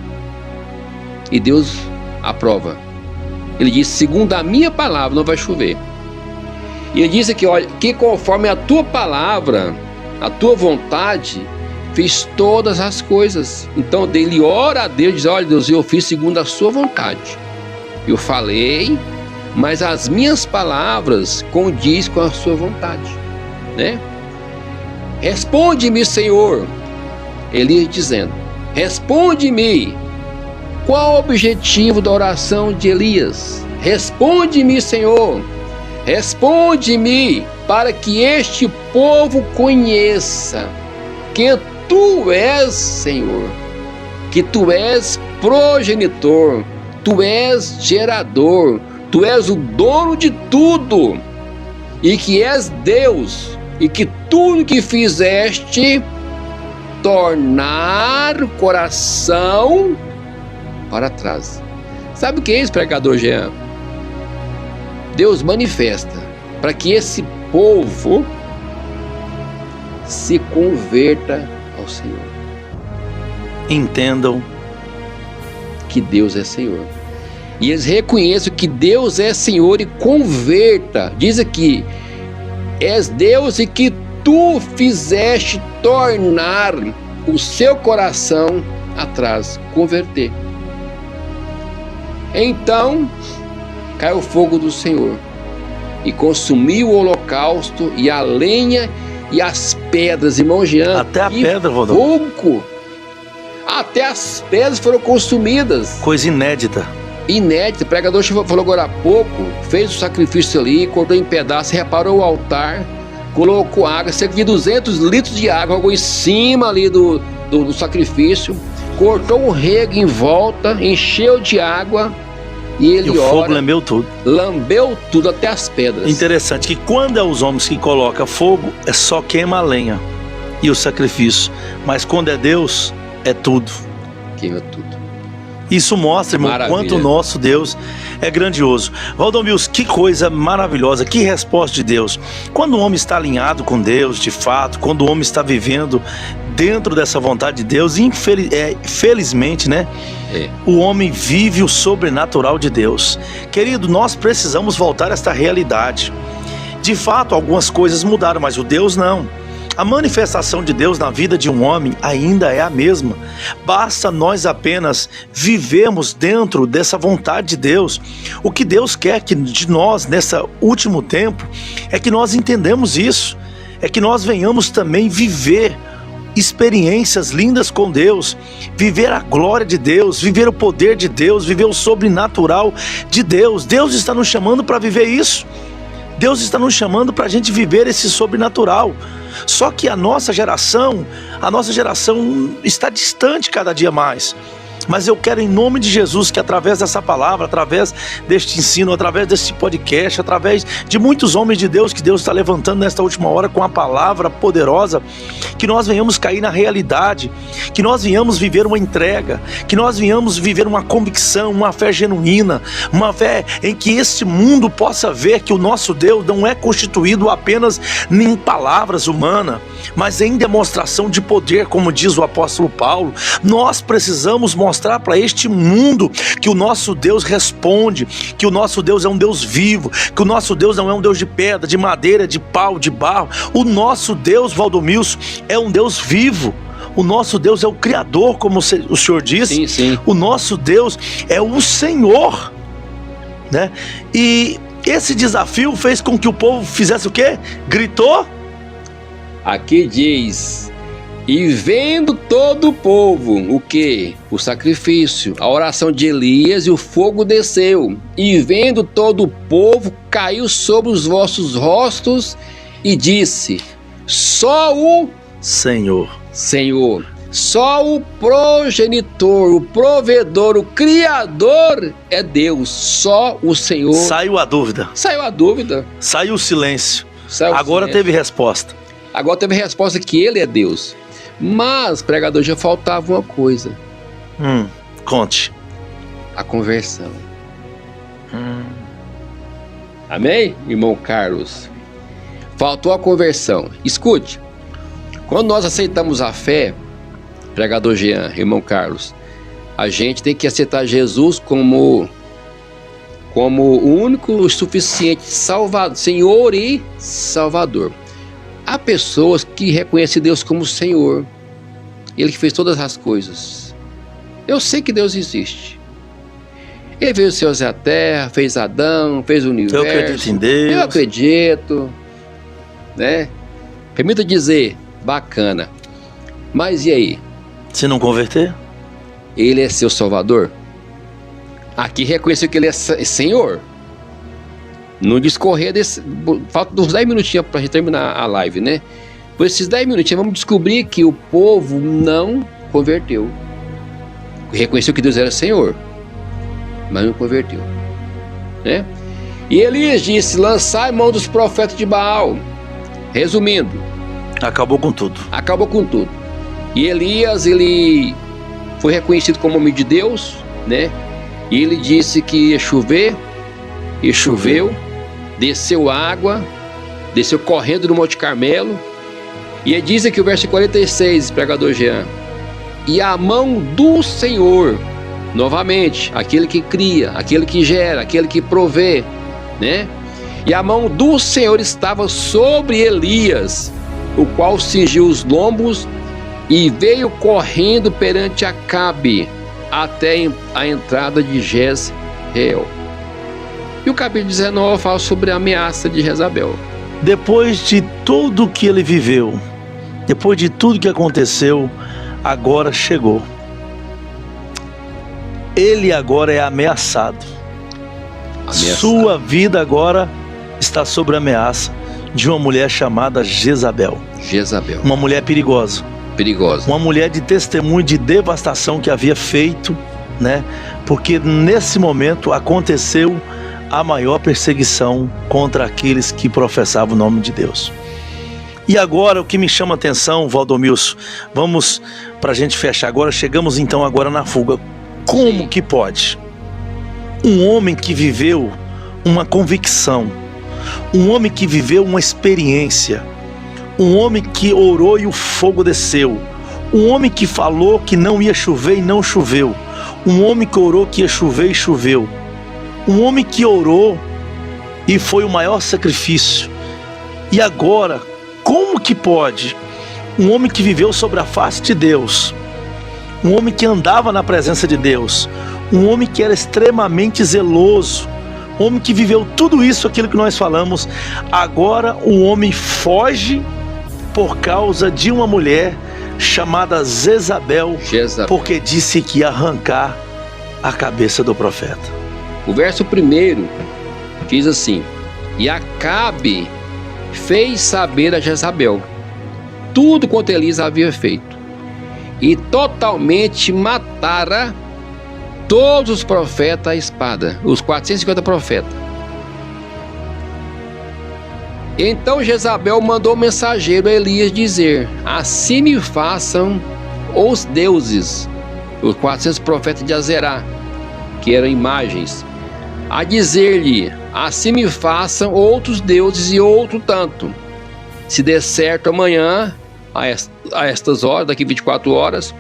[SPEAKER 2] e Deus aprova. Ele diz: segundo a minha palavra não vai chover. E ele disse que, olha, que conforme a tua palavra, a tua vontade, fiz todas as coisas. Então ele ora a Deus, diz: olha Deus, eu fiz segundo a sua vontade. Eu falei, mas as minhas palavras condiz com a sua vontade, né? Responde-me, Senhor. Elias dizendo: responde-me. Qual o objetivo da oração de Elias? Responde-me, Senhor. Responde-me, para que este povo conheça que tu és Senhor, que tu és progenitor, tu és gerador, tu és o dono de tudo, e que és Deus, e que tudo que fizeste tornar o coração para trás. Sabe o que é isso, pregador Jean? Deus manifesta para que esse povo se converta ao Senhor.
[SPEAKER 1] Entendam
[SPEAKER 2] que Deus é Senhor. E eles reconheçam que Deus é Senhor e converta. Diz aqui: és Deus e que tu fizeste tornar o seu coração atrás, converter. Então caiu o fogo do Senhor e consumiu o holocausto e a lenha e as pedras, irmão Jean.
[SPEAKER 1] Até a pedra,
[SPEAKER 2] fogo. Até as pedras foram consumidas.
[SPEAKER 1] Coisa inédita.
[SPEAKER 2] Inédita. O pregador falou agora há pouco, fez o sacrifício ali, cortou em pedaços, reparou o altar, colocou água, cerca de 200 litros de água, jogou em cima ali do sacrifício, cortou um rego em volta, encheu de água e ele
[SPEAKER 1] E o fogo lambeu tudo.
[SPEAKER 2] Lambeu tudo, até as pedras.
[SPEAKER 1] Interessante que quando é os homens que colocam fogo, é só queima a lenha e o sacrifício. Mas quando é Deus, é tudo.
[SPEAKER 2] Queima tudo.
[SPEAKER 1] Isso mostra, irmão,
[SPEAKER 2] Maravilha.
[SPEAKER 1] quanto o nosso Deus é grandioso. Valdomilson, que coisa maravilhosa, que resposta de Deus. Quando o homem está alinhado com Deus, de fato, quando o homem está vivendo dentro dessa vontade de Deus, felizmente, né? O homem vive o sobrenatural de Deus. Querido, nós precisamos voltar a esta realidade. De fato, algumas coisas mudaram, mas o Deus não. A manifestação de Deus na vida de um homem ainda é a mesma. Basta nós apenas vivermos dentro dessa vontade de Deus. O que Deus quer de nós nesse último tempo é que nós entendamos isso. É que nós venhamos também viver experiências lindas com Deus, viver a glória de Deus, viver o poder de Deus, viver o sobrenatural de Deus. Deus está nos chamando para viver isso. Deus está nos chamando para a gente viver esse sobrenatural. Só que a nossa geração está distante cada dia mais. Mas eu quero, em nome de Jesus, que através dessa palavra, através deste ensino, através desse podcast, através de muitos homens de Deus que Deus está levantando nesta última hora com a palavra poderosa, que nós venhamos cair na realidade, que nós venhamos viver uma entrega, que nós venhamos viver uma convicção, uma fé genuína, uma fé em que este mundo possa ver que o nosso Deus não é constituído apenas em palavras humanas, mas em demonstração de poder, como diz o apóstolo Paulo. Nós precisamos mostrar para este mundo que o nosso Deus responde, que o nosso Deus é um Deus vivo, que o nosso Deus não é um Deus de pedra, de madeira, de pau, de barro. O nosso Deus, Valdomilson, é um Deus vivo. O nosso Deus é o Criador, como o senhor disse.
[SPEAKER 2] Sim, sim.
[SPEAKER 1] O nosso Deus é o Senhor, né? E esse desafio fez com que o povo fizesse o quê? Gritou.
[SPEAKER 2] Aqui diz: e vendo todo o povo, o que? O sacrifício, a oração de Elias, e o fogo desceu. E vendo todo o povo, caiu sobre os vossos rostos e disse: só o
[SPEAKER 1] Senhor,
[SPEAKER 2] só o progenitor, o provedor, o criador é Deus. Só o Senhor.
[SPEAKER 1] Saiu a dúvida. Saiu o silêncio. Agora teve resposta.
[SPEAKER 2] Agora teve resposta que ele é Deus. Mas, pregador, já faltava uma coisa.
[SPEAKER 1] Conte.
[SPEAKER 2] A conversão. Amém, irmão Carlos? Faltou a conversão. Escute. Quando nós aceitamos a fé, pregador Jean, irmão Carlos, a gente tem que aceitar Jesus como o único e suficiente Salvador, Senhor e Salvador. Há pessoas que reconhecem Deus como Senhor. Ele que fez todas as coisas. Eu sei que Deus existe. Ele fez os céus e a terra, fez Adão, fez o universo.
[SPEAKER 1] Eu acredito em Deus.
[SPEAKER 2] Eu acredito. Né? Permita dizer, bacana. Mas e aí?
[SPEAKER 1] Se não converter?
[SPEAKER 2] Ele é seu Salvador? Aqui reconheceu que ele é Senhor. No discorrer desse... Falta uns 10 minutinhos para a gente terminar a live, né? Por esses 10 minutinhos vamos descobrir que o povo não converteu. Reconheceu que Deus era Senhor, mas não converteu, né? E Elias disse: lançai mão dos profetas de Baal. Resumindo,
[SPEAKER 1] acabou com tudo.
[SPEAKER 2] E Elias, ele foi reconhecido como homem de Deus, né? E ele disse que ia chover, e choveu. Desceu água, desceu correndo no Monte Carmelo. E ele diz aqui o verso 46, pregador Jean: e a mão do Senhor, novamente, aquele que cria, aquele que gera, aquele que provê, né? E a mão do Senhor estava sobre Elias, o qual cingiu os lombos e veio correndo perante Acabe até a entrada de Jezreel. E o capítulo 19 fala sobre a ameaça de Jezabel.
[SPEAKER 1] Depois de tudo que ele viveu, depois de tudo que aconteceu, agora chegou. ele agora é ameaçado. Sua vida agora está sob a ameaça de uma mulher chamada Jezabel.
[SPEAKER 2] Jezabel.
[SPEAKER 1] Uma mulher perigosa.
[SPEAKER 2] Perigosa.
[SPEAKER 1] Uma mulher de testemunho de devastação que havia feito, né? Porque nesse momento aconteceu a maior perseguição contra aqueles que professavam o nome de Deus. E agora o que me chama a atenção, Valdomilson, vamos para a gente fechar agora, chegamos então agora na fuga. Como que pode um homem que viveu uma convicção, um homem que viveu uma experiência, um homem que orou e o fogo desceu, um homem que falou que não ia chover e não choveu, um homem que orou que ia chover e choveu, um homem que orou e foi o maior sacrifício, e agora, como que pode um homem que viveu sobre a face de Deus, um homem que andava na presença de Deus, um homem que era extremamente zeloso, um homem que viveu tudo isso, aquilo que nós falamos, agora o homem foge por causa de uma mulher chamada Jezabel, porque disse que ia arrancar a cabeça do profeta.
[SPEAKER 2] O verso 1 diz assim: e Acabe fez saber a Jezabel tudo quanto Elias havia feito, e totalmente matara todos os profetas à espada, os 450 profetas. Então Jezabel mandou mensageiro a Elias dizer: assim me façam os deuses, os 400 profetas de Azerá, que eram imagens, a dizer-lhe: assim me façam outros deuses e outro tanto, se der certo amanhã, a estas horas, daqui 24 horas,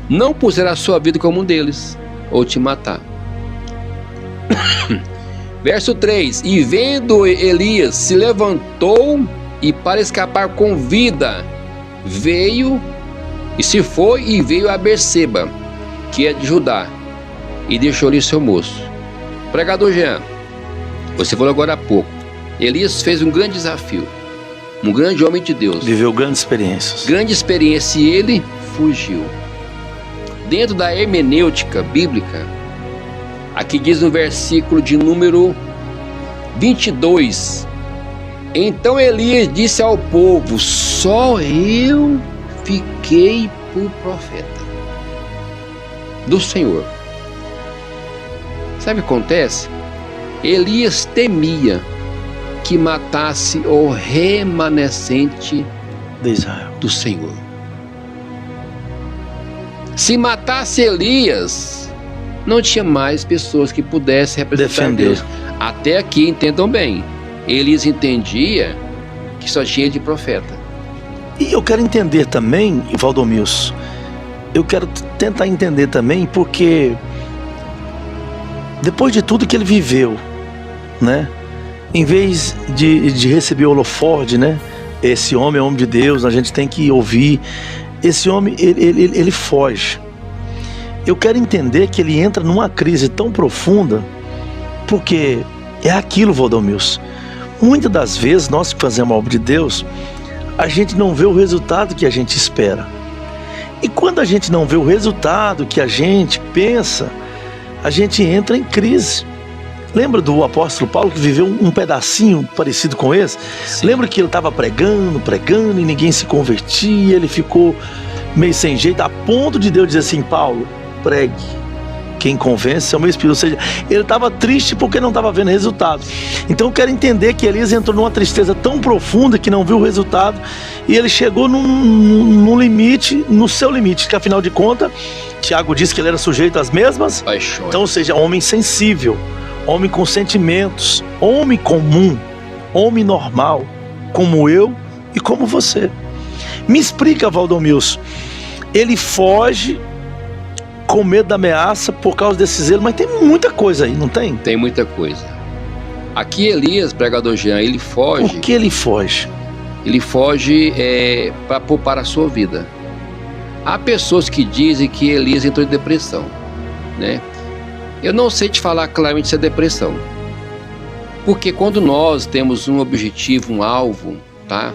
[SPEAKER 2] não puser a sua vida como um deles, ou te matar. Verso 3: e vendo Elias, se levantou e para escapar com vida, veio e se foi e veio a Berseba, que é de Judá, e deixou-lhe seu moço. Pregador Jean, você falou agora há pouco, Elias fez um grande desafio, um grande homem de Deus.
[SPEAKER 1] Viveu grandes experiências.
[SPEAKER 2] Grande experiência, e ele fugiu. Dentro da hermenêutica bíblica, aqui diz no versículo de número 22: então Elias disse ao povo: só eu fiquei por profeta do Senhor. Sabe o que acontece? Elias temia que matasse o remanescente
[SPEAKER 1] de Israel,
[SPEAKER 2] do Senhor. Se matasse Elias, não tinha mais pessoas que pudessem representar Deus. Até aqui, entendam bem, Elias entendia que só tinha de profeta.
[SPEAKER 1] E eu quero entender também, Valdomilson, eu quero tentar entender também, porque depois de tudo que ele viveu, né, em vez de receber o holofote, né, esse homem é homem de Deus, a gente tem que ouvir. Esse homem, ele foge. Eu quero entender que ele entra numa crise tão profunda, porque é aquilo, Valdomilson. Muitas das vezes, nós que fazemos a obra de Deus, a gente não vê o resultado que a gente espera. E quando a gente não vê o resultado que a gente pensa, a gente entra em crise. Lembra do apóstolo Paulo, que viveu um pedacinho parecido com esse? Sim. Lembra que ele estava pregando e ninguém se convertia, ele ficou meio sem jeito, a ponto de Deus dizer assim: Paulo, pregue, quem convence é o meu Espírito. Ou seja, ele estava triste porque não estava vendo resultado. Então eu quero entender que Elias entrou numa tristeza tão profunda que não viu o resultado, e ele chegou num limite, no seu limite, que afinal de contas, Tiago disse que ele era sujeito às mesmas paixões. Então, ou seja, homem sensível, homem com sentimentos, homem comum, homem normal, como eu e como você. Me explica, Valdomilson, ele foge com medo da ameaça por causa desse zelo, mas tem muita coisa aí, não tem?
[SPEAKER 2] Tem muita coisa. Aqui Elias, pregador Jean, ele foge.
[SPEAKER 1] Por que ele foge?
[SPEAKER 2] Ele foge para poupar a sua vida. Há pessoas que dizem que Elias entrou em depressão, né? Eu não sei te falar claramente se é depressão, porque quando nós temos um objetivo, um alvo, tá?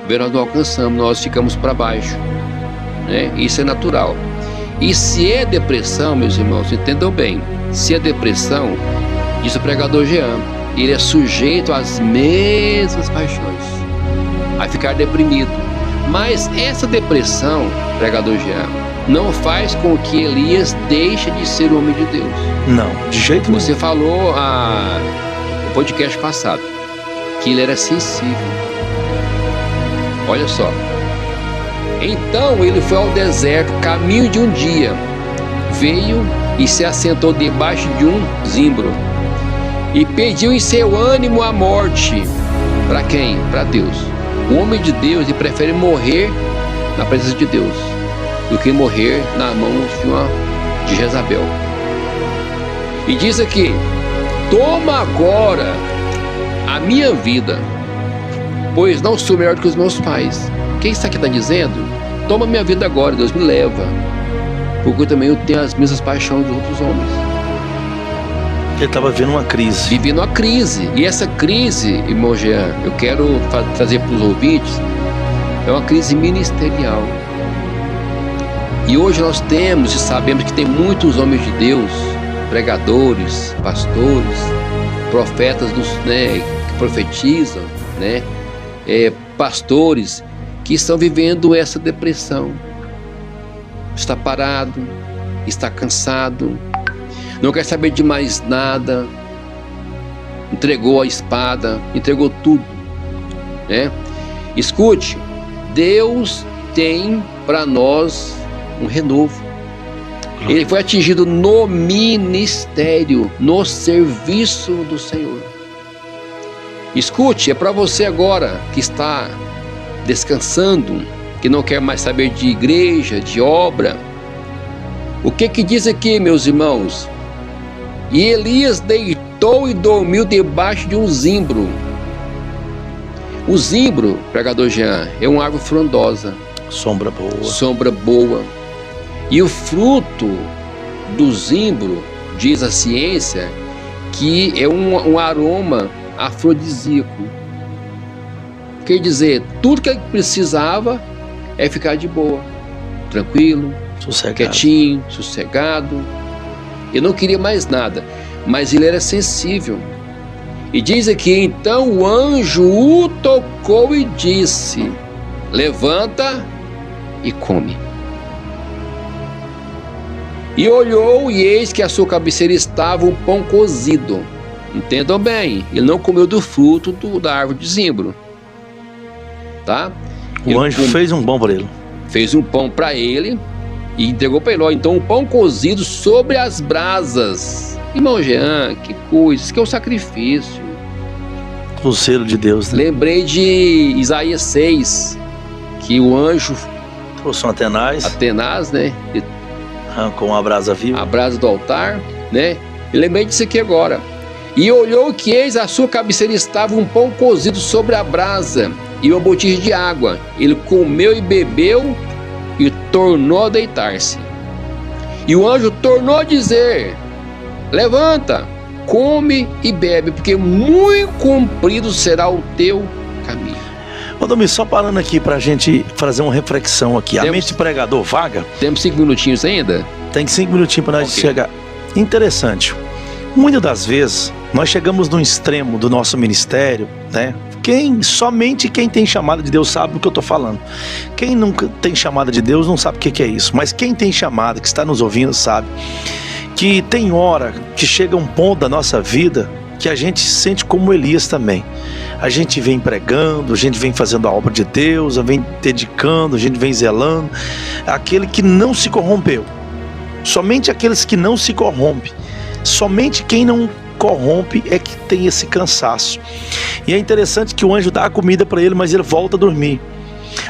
[SPEAKER 2] Nós não alcançamos, nós ficamos para baixo, né? Isso é natural. E se é depressão, meus irmãos, entendam bem, se é depressão, diz o pregador Jean, ele é sujeito às mesmas paixões, a ficar deprimido. Mas essa depressão, pregador Jean, não faz com que Elias deixe de ser homem de Deus.
[SPEAKER 1] Não, de jeito nenhum.
[SPEAKER 2] Você falou no podcast passado que ele era sensível. Olha só. Então ele foi ao deserto, caminho de um dia. Veio e se assentou debaixo de um zimbro. E pediu em seu ânimo a morte. Para quem? Para Deus. O homem de Deus, ele prefere morrer na presença de Deus do que morrer nas mãos de Jezabel. E diz aqui: toma agora a minha vida, pois não sou melhor do que os meus pais. Quem está aqui está dizendo? Toma minha vida agora, Deus, me leva, porque também eu tenho as mesmas paixões dos outros homens.
[SPEAKER 1] Ele estava vivendo uma crise.
[SPEAKER 2] Vivendo uma crise. E essa crise, irmão Jean, eu quero trazer para os ouvintes, é uma crise ministerial. E hoje nós temos e sabemos que tem muitos homens de Deus, pregadores, pastores, profetas que profetizam, pastores que estão vivendo essa depressão. Está parado, está cansado, não quer saber de mais nada, entregou a espada, entregou tudo, Escute, Deus tem para nós um renovo. Ele foi atingido no ministério, no serviço do Senhor. Escute, é para você agora que está descansando, que não quer mais saber de igreja, de obra. O que diz aqui, meus irmãos? E Elias deitou e dormiu debaixo de um zimbro. O zimbro, pregador Jean, é uma árvore frondosa.
[SPEAKER 1] Sombra boa.
[SPEAKER 2] Sombra boa. E o fruto do zimbro, diz a ciência, que é um aroma afrodisíaco. Quer dizer, tudo que ele precisava é ficar de boa, tranquilo,
[SPEAKER 1] sossegado.
[SPEAKER 2] Quietinho, sossegado. Ele não queria mais nada, mas ele era sensível. E diz aqui, então o anjo o tocou e disse: levanta e come. E olhou, e eis que à sua cabeceira estava um pão cozido. Entendam bem, ele não comeu do fruto da árvore de zimbro, tá?
[SPEAKER 1] O anjo fez um pão para ele.
[SPEAKER 2] Fez um pão para ele e entregou para ele. Então, um pão cozido sobre as brasas. Irmão Jean, que coisa, isso que é o sacrifício.
[SPEAKER 1] O selo de Deus, né?
[SPEAKER 2] Lembrei de Isaías 6, que o anjo
[SPEAKER 1] trouxe um Atenaz,
[SPEAKER 2] né?
[SPEAKER 1] Arrancou uma brasa viva.
[SPEAKER 2] A brasa do altar, né? E lembrei disso aqui agora. E olhou que eis à sua cabeceira estava um pão cozido sobre a brasa e uma botija de água. Ele comeu e bebeu e tornou a deitar-se. E o anjo tornou a dizer: levanta, come e bebe, porque muito comprido será o teu caminho.
[SPEAKER 1] Valdomiro, só parando aqui pra gente fazer uma reflexão aqui. A mente de pregador vaga.
[SPEAKER 2] Temos 5 minutinhos ainda?
[SPEAKER 1] Tem 5 minutinhos para nós chegar. Interessante. Muitas das vezes nós chegamos no extremo do nosso ministério, né? Somente quem tem chamada de Deus sabe o que eu estou falando. Quem nunca tem chamada de Deus não sabe o que é isso. Mas quem tem chamada, que está nos ouvindo, sabe que tem hora que chega um ponto da nossa vida que a gente se sente como Elias também. A gente vem pregando, a gente vem fazendo a obra de Deus, a gente vem dedicando, a gente vem zelando. Aquele que não se corrompeu. Somente aqueles que não se corrompem. Somente quem não corrompe é que tem esse cansaço. E é interessante que o anjo dá a comida para ele, mas ele volta a dormir.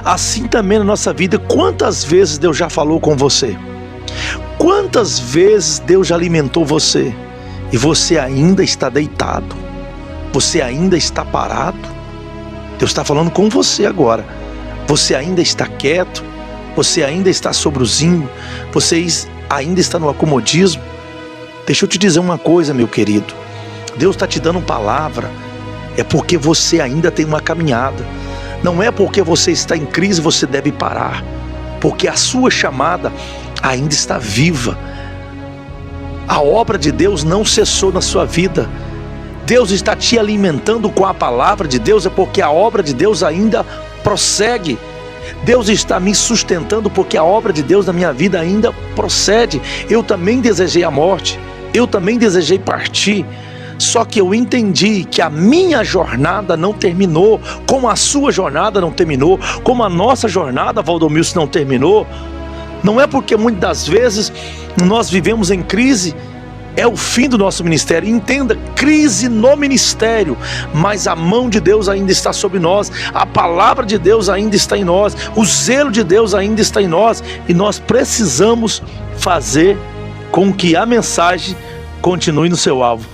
[SPEAKER 1] Assim também na nossa vida, quantas vezes Deus já falou com você? Quantas vezes Deus já alimentou você? E você ainda está deitado? Você ainda está parado? Deus está falando com você agora. Você ainda está quieto? Você ainda está sobre o zimbro? Você ainda está no acomodismo? Deixa eu te dizer uma coisa, meu querido. Deus está te dando palavra. É porque você ainda tem uma caminhada. Não é porque você está em crise você deve parar. porque a sua chamada ainda está viva. A obra de Deus não cessou na sua vida. Deus está te alimentando com a palavra de Deus, é porque a obra de Deus ainda prossegue. Deus está me sustentando porque a obra de Deus na minha vida ainda procede. Eu também desejei a morte, eu também desejei partir, só que eu entendi que a minha jornada não terminou, como a sua jornada não terminou, como a nossa jornada, Valdomilson, não terminou. Não é porque muitas das vezes nós vivemos em crise, é o fim do nosso ministério. Entenda, crise no ministério, mas a mão de Deus ainda está sobre nós, a palavra de Deus ainda está em nós, o zelo de Deus ainda está em nós, e nós precisamos fazer com que a mensagem continue no seu alvo.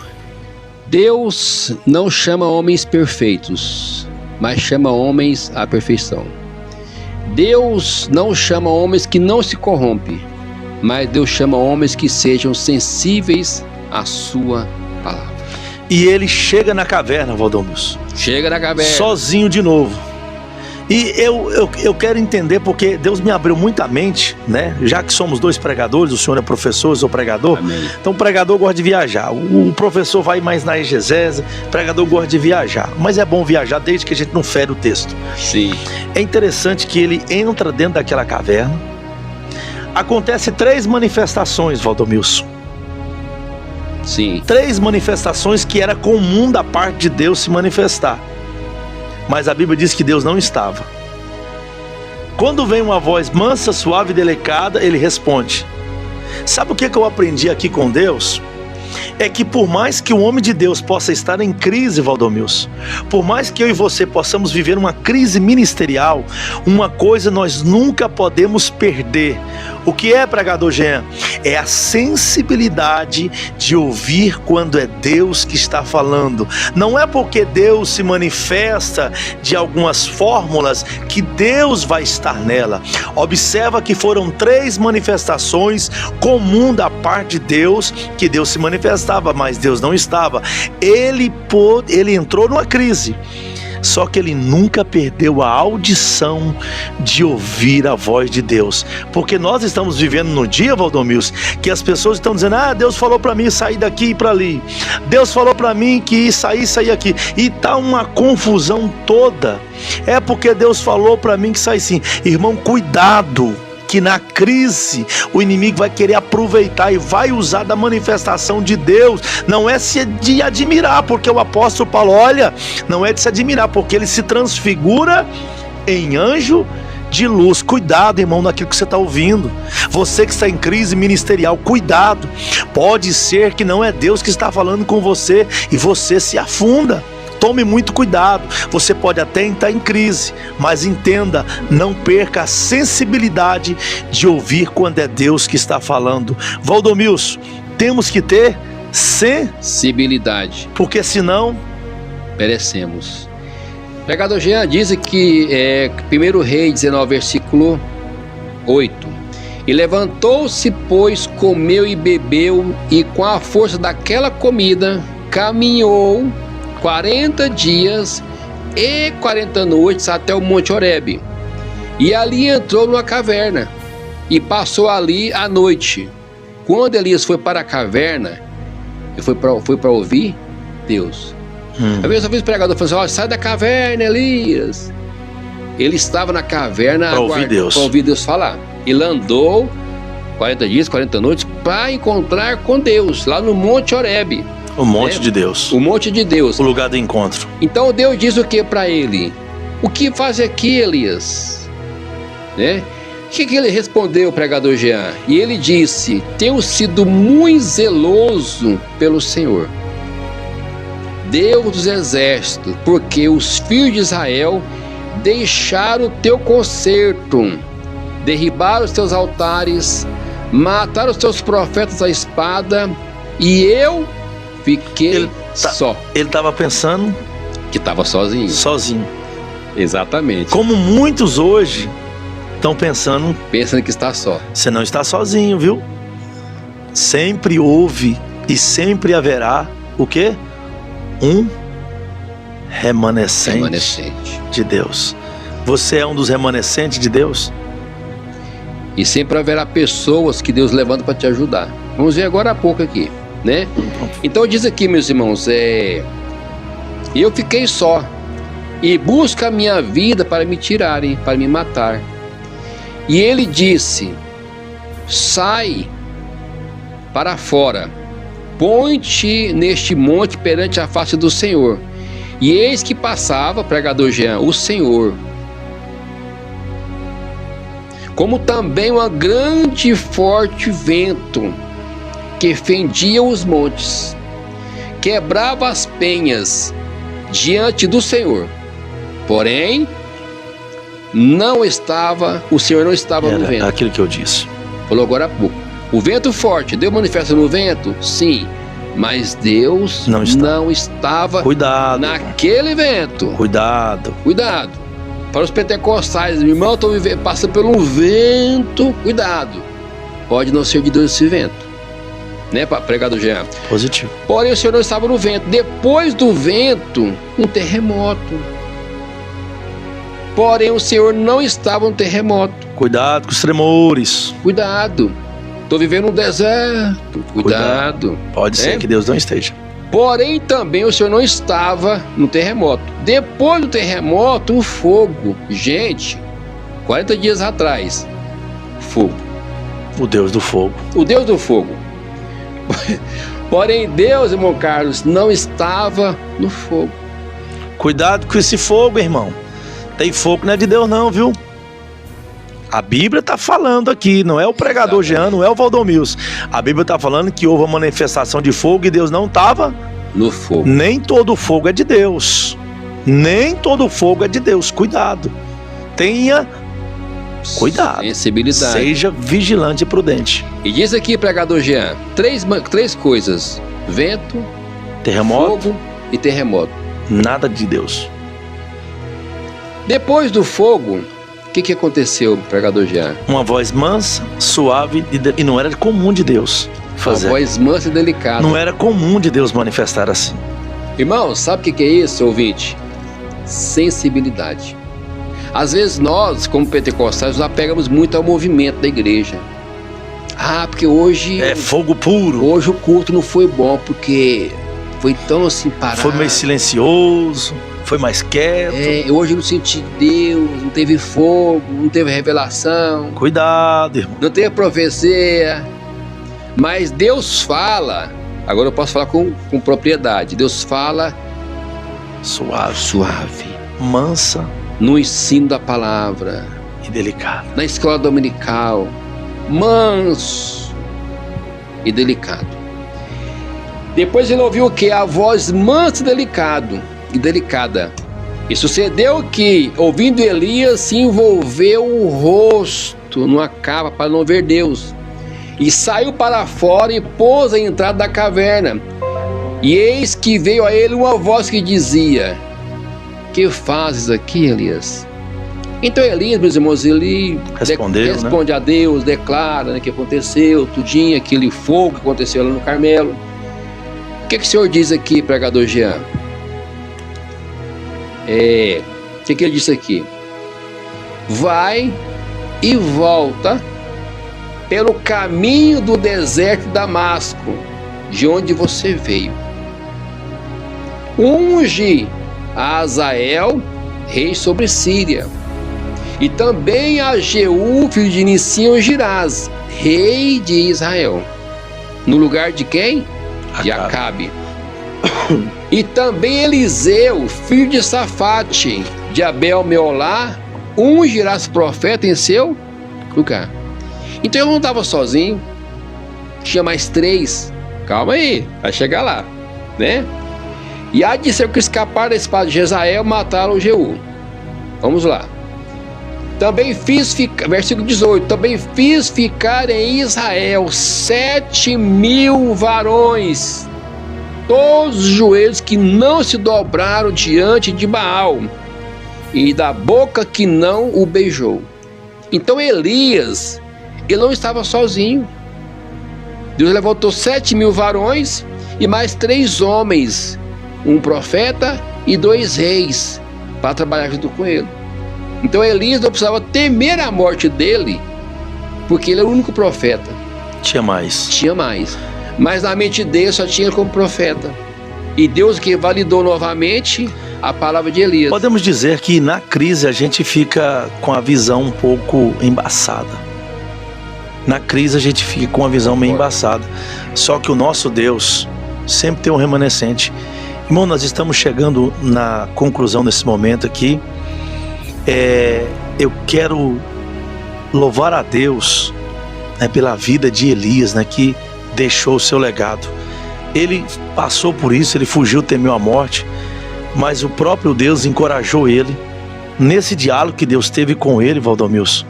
[SPEAKER 2] Deus não chama homens perfeitos, mas chama homens à perfeição. Deus não chama homens que não se corrompem, mas Deus chama homens que sejam sensíveis à sua palavra.
[SPEAKER 1] E ele chega na caverna, Valdomilson.
[SPEAKER 2] Chega na caverna.
[SPEAKER 1] Sozinho de novo. E eu quero entender, porque Deus me abriu muita mente, né? Já que somos dois pregadores, o senhor é professor, eu sou pregador.
[SPEAKER 2] Amém.
[SPEAKER 1] Então o pregador gosta de viajar, o professor vai mais na exegese, o pregador gosta de viajar. Mas é bom viajar desde que a gente não fere o texto.
[SPEAKER 2] Sim.
[SPEAKER 1] É interessante que ele entra dentro daquela caverna. Acontece 3 manifestações, Valdomilson.
[SPEAKER 2] Sim.
[SPEAKER 1] 3 manifestações que era comum da parte de Deus se manifestar. Mas a Bíblia diz que Deus não estava. Quando vem uma voz mansa, suave e delicada, ele responde. Sabe o que eu aprendi aqui com Deus? É que por mais que o homem de Deus possa estar em crise, Valdomilson, por mais que eu e você possamos viver uma crise ministerial, uma coisa nós nunca podemos perder. O que é, pregador Jean? É a sensibilidade de ouvir quando é Deus que está falando. Não é porque Deus se manifesta de algumas fórmulas que Deus vai estar nela. Observa que foram 3 manifestações comuns da parte de Deus, que Deus se manifestava, mas Deus não estava. Ele entrou numa crise. Só que ele nunca perdeu a audição de ouvir a voz de Deus. Porque nós estamos vivendo no dia, Valdomilson, que as pessoas estão dizendo: ah, Deus falou para mim sair daqui e ir para ali. Deus falou para mim que sair aqui. E tá uma confusão toda. É porque Deus falou para mim que sai sim. Irmão, cuidado, que na crise o inimigo vai querer aproveitar e vai usar da manifestação de Deus. Não é de admirar, porque o apóstolo Paulo, olha, não é de se admirar, porque ele se transfigura em anjo de luz. Cuidado, irmão, naquilo que você está ouvindo. Você que está em crise ministerial, cuidado. Pode ser que não é Deus que está falando com você e você se afunda. Tome muito cuidado. Você pode até estar em crise, mas entenda, não perca a sensibilidade de ouvir quando é Deus que está falando. Valdomilson, temos que ter sensibilidade, porque senão
[SPEAKER 2] perecemos. O pregador Jean diz que 1 Reis 19, versículo 8: e levantou-se, pois comeu e bebeu, e com a força daquela comida caminhou 40 dias e 40 noites até o Monte Horebe, e ali entrou numa caverna e passou ali a noite. Quando Elias foi para a caverna, foi para ouvir Deus. Às vezes o pregador falou assim: sai da caverna, Elias. Ele estava na caverna para ouvir Deus falar. Ele andou 40 dias, 40 noites para encontrar com Deus lá no Monte Horebe.
[SPEAKER 1] O monte de Deus.
[SPEAKER 2] O monte de Deus.
[SPEAKER 1] O lugar do encontro.
[SPEAKER 2] Então Deus diz o que para ele? O que faz aqui, Elias? Né? O que ele respondeu, pregador Jean? E ele disse: tenho sido muito zeloso pelo Senhor, Deus dos exércitos, porque os filhos de Israel deixaram o teu concerto, derribaram os teus altares, mataram os teus profetas à espada, e eu fiquei só. Ele
[SPEAKER 1] estava pensando
[SPEAKER 2] que estava sozinho.
[SPEAKER 1] Sozinho.
[SPEAKER 2] Exatamente.
[SPEAKER 1] Como muitos hoje estão pensando
[SPEAKER 2] que está só.
[SPEAKER 1] Você não está sozinho, viu? Sempre houve e sempre haverá o quê? Um remanescente de Deus. Você é um dos remanescentes de Deus?
[SPEAKER 2] E sempre haverá pessoas que Deus levanta para te ajudar. Vamos ver agora há pouco aqui, né? Então diz aqui, meus irmãos, eu fiquei só e busco a minha vida para me tirarem, para me matar. E ele disse: sai para fora, põe-te neste monte perante a face do Senhor. E eis que passava, pregador Jean, o Senhor, como também um grande e forte vento que fendia os montes, quebrava as penhas diante do Senhor. Porém, o Senhor não estava no vento.
[SPEAKER 1] Aquilo que eu disse.
[SPEAKER 2] Falou agora há pouco. O vento forte, Deus manifesta no vento? Sim. Mas Deus não estava
[SPEAKER 1] Cuidado,
[SPEAKER 2] naquele vento.
[SPEAKER 1] Cuidado.
[SPEAKER 2] Para os pentecostais, meu irmão, estou passando por um vento. Cuidado. Pode não ser de Deus esse vento. Né, pregador Jean?
[SPEAKER 1] Positivo.
[SPEAKER 2] Porém, o Senhor não estava no vento. Depois do vento, um terremoto. Porém, o Senhor não estava no terremoto.
[SPEAKER 1] Cuidado com os tremores.
[SPEAKER 2] Cuidado. Estou vivendo um deserto. Cuidado.
[SPEAKER 1] Pode ser que Deus não esteja.
[SPEAKER 2] Porém, também o Senhor não estava no terremoto. Depois do terremoto, o fogo. Gente, 40 dias atrás, fogo.
[SPEAKER 1] O Deus do fogo.
[SPEAKER 2] O Deus do fogo. Porém, Deus, irmão Carlos, não estava no fogo.
[SPEAKER 1] Cuidado com esse fogo, irmão. Tem fogo que não é de Deus não, viu? A Bíblia está falando aqui, não é o pregador Jean, não é o Valdomilson. A Bíblia está falando que houve uma manifestação de fogo e Deus não estava
[SPEAKER 2] no fogo.
[SPEAKER 1] Nem todo fogo é de Deus. Nem todo fogo é de Deus. Cuidado. Tenha cuidado.
[SPEAKER 2] Sensibilidade.
[SPEAKER 1] Seja vigilante e prudente.
[SPEAKER 2] E diz aqui, pregador Jean, três coisas: vento,
[SPEAKER 1] terremoto,
[SPEAKER 2] fogo e terremoto.
[SPEAKER 1] Nada de Deus.
[SPEAKER 2] Depois do fogo, o que aconteceu, pregador Jean?
[SPEAKER 1] Uma voz mansa, suave e não era comum de Deus fazer.
[SPEAKER 2] Uma voz mansa e delicada.
[SPEAKER 1] Não era comum de Deus manifestar assim.
[SPEAKER 2] Irmão, sabe o que é isso, ouvinte? Sensibilidade. Às vezes nós, como pentecostais, nos apegamos muito ao movimento da igreja. Porque hoje...
[SPEAKER 1] É fogo puro.
[SPEAKER 2] Hoje o culto não foi bom, porque foi tão assim parado.
[SPEAKER 1] Foi mais silencioso, foi mais quieto.
[SPEAKER 2] Hoje eu não senti Deus, não teve fogo, não teve revelação.
[SPEAKER 1] Cuidado, irmão.
[SPEAKER 2] Não teve profecia. Mas Deus fala, agora eu posso falar com propriedade. Deus fala suave,
[SPEAKER 1] mansa,
[SPEAKER 2] no ensino da palavra
[SPEAKER 1] e delicado.
[SPEAKER 2] Na escola dominical, manso e delicado. Depois ele ouviu o que? A voz mansa e delicada. E sucedeu que, ouvindo Elias, se envolveu o rosto numa capa para não ver Deus. E saiu para fora e pôs a entrada da caverna. E eis que veio a ele uma voz que dizia: que fazes aqui, Elias? Então Elias, meus irmãos, ele responde a Deus, declara que aconteceu, tudinho, aquele fogo que aconteceu lá no Carmelo. O que o Senhor diz aqui, pregador Jean? O que ele disse aqui? Vai e volta pelo caminho do deserto de Damasco, de onde você veio. Unge a Azael, rei sobre Síria, e também a Jeú, filho de Nissim, ungirás, rei de Israel, no lugar de quem? De Acabe. E também Eliseu, filho de Safate, de Abel-Meolá, ungirás profeta em seu lugar. Então eu não estava sozinho, tinha mais 3. Calma aí, vai chegar lá, né? E há de ser que escaparam da espada de Jezael, mataram o Jeú. Vamos lá. Também fiz ficar, versículo 18, também fiz ficar em Israel 7.000 varões, todos os joelhos que não se dobraram diante de Baal, e da boca que não o beijou. Então Elias, ele não estava sozinho. Deus levantou 7.000 varões e mais 3 homens, um profeta e 2 reis, para trabalhar junto com ele. Então Elias não precisava temer a morte dele, porque ele era o único profeta.
[SPEAKER 1] Tinha mais.
[SPEAKER 2] Tinha mais. Mas na mente dele só tinha como profeta. E Deus que validou novamente a palavra de Elias.
[SPEAKER 1] Podemos dizer que na crise a gente fica com a visão um pouco embaçada. Na crise a gente fica com a visão meio embaçada. Só que o nosso Deus sempre tem um remanescente. Irmão, nós estamos chegando na conclusão nesse momento aqui. Eu quero louvar a Deus, né, pela vida de Elias, né, que deixou o seu legado. Ele passou por isso, ele fugiu, temeu a morte, mas o próprio Deus encorajou ele. Nesse diálogo que Deus teve com ele, Valdomilson,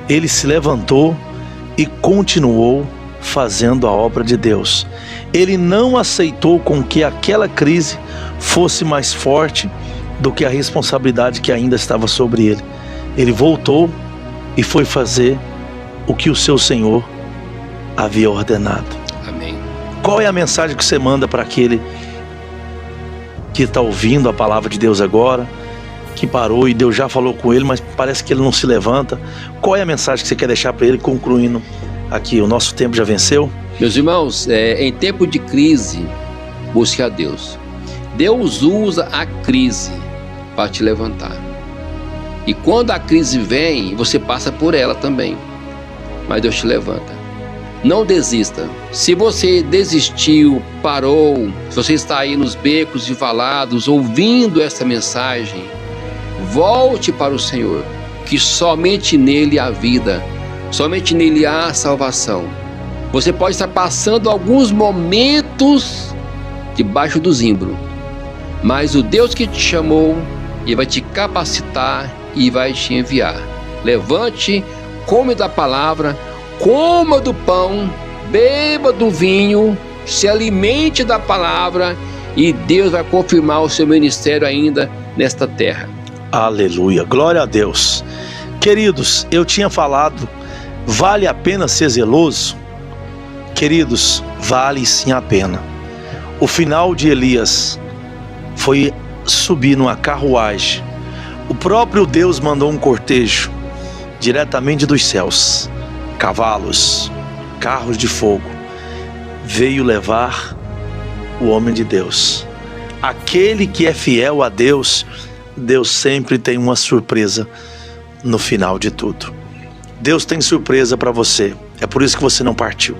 [SPEAKER 1] ele se levantou e continuou fazendo a obra de Deus. Ele não aceitou com que aquela crise fosse mais forte do que a responsabilidade que ainda estava sobre ele. Ele voltou e foi fazer o que o seu Senhor havia ordenado.
[SPEAKER 2] Amém.
[SPEAKER 1] Qual é a mensagem que você manda para aquele que está ouvindo a palavra de Deus agora, que parou e Deus já falou com ele, mas parece que ele não se levanta? Qual é a mensagem que você quer deixar para ele, concluindo aqui? O nosso tempo já venceu.
[SPEAKER 2] Meus irmãos, em tempo de crise, busque a Deus. Deus usa a crise para te levantar. E quando a crise vem, você passa por ela também. Mas Deus te levanta. Não desista. Se você desistiu, parou, se você está aí nos becos e valados ouvindo essa mensagem, volte para o Senhor, que somente nele há vida, somente nele há salvação. Você pode estar passando alguns momentos debaixo do zimbro, mas o Deus que te chamou, Ele vai te capacitar e vai te enviar. Levante, come da palavra, coma do pão, beba do vinho, se alimente da palavra e Deus vai confirmar o seu ministério ainda nesta terra.
[SPEAKER 1] Aleluia, glória a Deus. Queridos, eu tinha falado, vale a pena ser zeloso? Queridos, vale sim a pena. O final de Elias foi subir numa carruagem. O próprio Deus mandou um cortejo diretamente dos céus, cavalos, carros de fogo, veio levar o homem de Deus. Aquele que é fiel a Deus, Deus sempre tem uma surpresa no final de tudo. Deus tem surpresa para você. É por isso que você não partiu.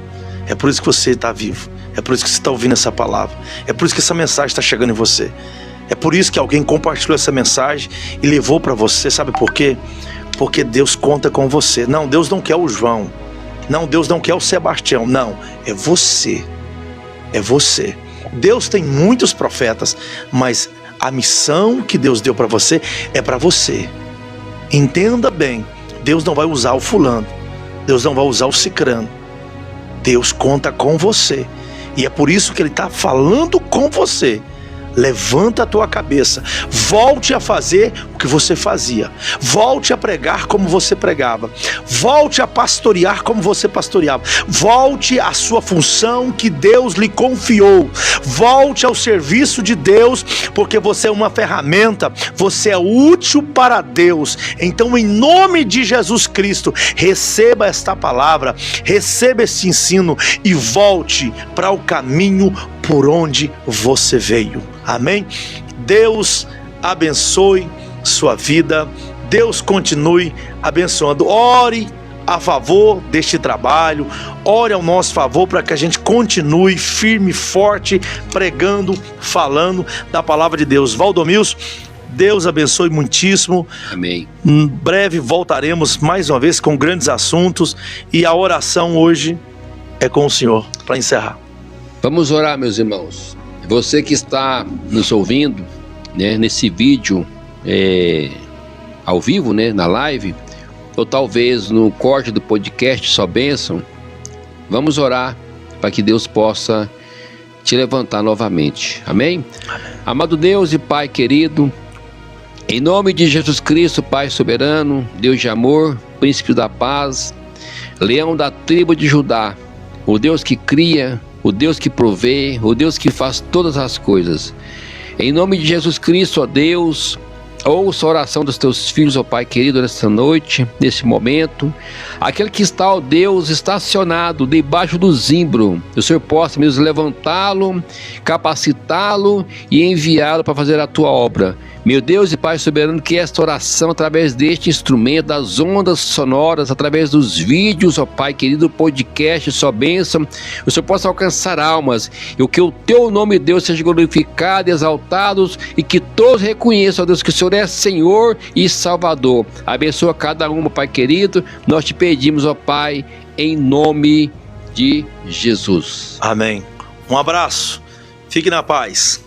[SPEAKER 1] É por isso que você está vivo. É por isso que você está ouvindo essa palavra. É por isso que essa mensagem está chegando em você. É por isso que alguém compartilhou essa mensagem e levou para você. Sabe por quê? Porque Deus conta com você. Não, Deus não quer o João. Não, Deus não quer o Sebastião. Não, é você. É você. Deus tem muitos profetas, mas a missão que Deus deu para você é para você. Entenda bem. Deus não vai usar o fulano. Deus não vai usar o cicrano. Deus conta com você. E é por isso que Ele está falando com você. Levanta a tua cabeça, volte a fazer o que você fazia, volte a pregar como você pregava, volte a pastorear como você pastoreava, volte à sua função que Deus lhe confiou, volte ao serviço de Deus, porque você é uma ferramenta, você é útil para Deus. Então, em nome de Jesus Cristo, receba esta palavra, receba este ensino e volte para o caminho por onde você veio. Amém? Deus abençoe sua vida. Deus continue abençoando. Ore a favor deste trabalho. Ore ao nosso favor para que a gente continue firme, forte, pregando, falando da palavra de Deus. Valdomilson, Deus abençoe muitíssimo.
[SPEAKER 2] Amém.
[SPEAKER 1] Em breve voltaremos mais uma vez com grandes assuntos. E a oração hoje é com o Senhor, para encerrar.
[SPEAKER 2] Vamos orar, meus irmãos. Você que está nos ouvindo, né, nesse vídeo ao vivo, né, na live, ou talvez no corte do podcast Só Bênção, vamos orar para que Deus possa te levantar novamente. Amém?
[SPEAKER 1] Amém.
[SPEAKER 2] Amado Deus e Pai querido, em nome de Jesus Cristo, Pai soberano, Deus de amor, Príncipe da paz, Leão da tribo de Judá, o Deus que cria, o Deus que provê, o Deus que faz todas as coisas. Em nome de Jesus Cristo, ó Deus, Ouça a oração dos teus filhos, ó Pai querido, nesta noite, nesse momento. Aquele que está, ó Deus, estacionado debaixo do zimbro, o Senhor possa mesmo levantá-lo, capacitá-lo e enviá-lo para fazer a tua obra. Meu Deus e Pai soberano, que esta oração, através deste instrumento, das ondas sonoras, através dos vídeos, ó Pai querido, podcast, só bênção, o Senhor possa alcançar almas, e o que o teu nome, Deus, seja glorificado, exaltado, e que todos reconheçam, ó Deus, que o Senhor é Senhor e Salvador. Abençoa cada uma, Pai querido, nós te pedimos, ó Pai, em nome de Jesus.
[SPEAKER 1] Amém. Um abraço, fique na paz.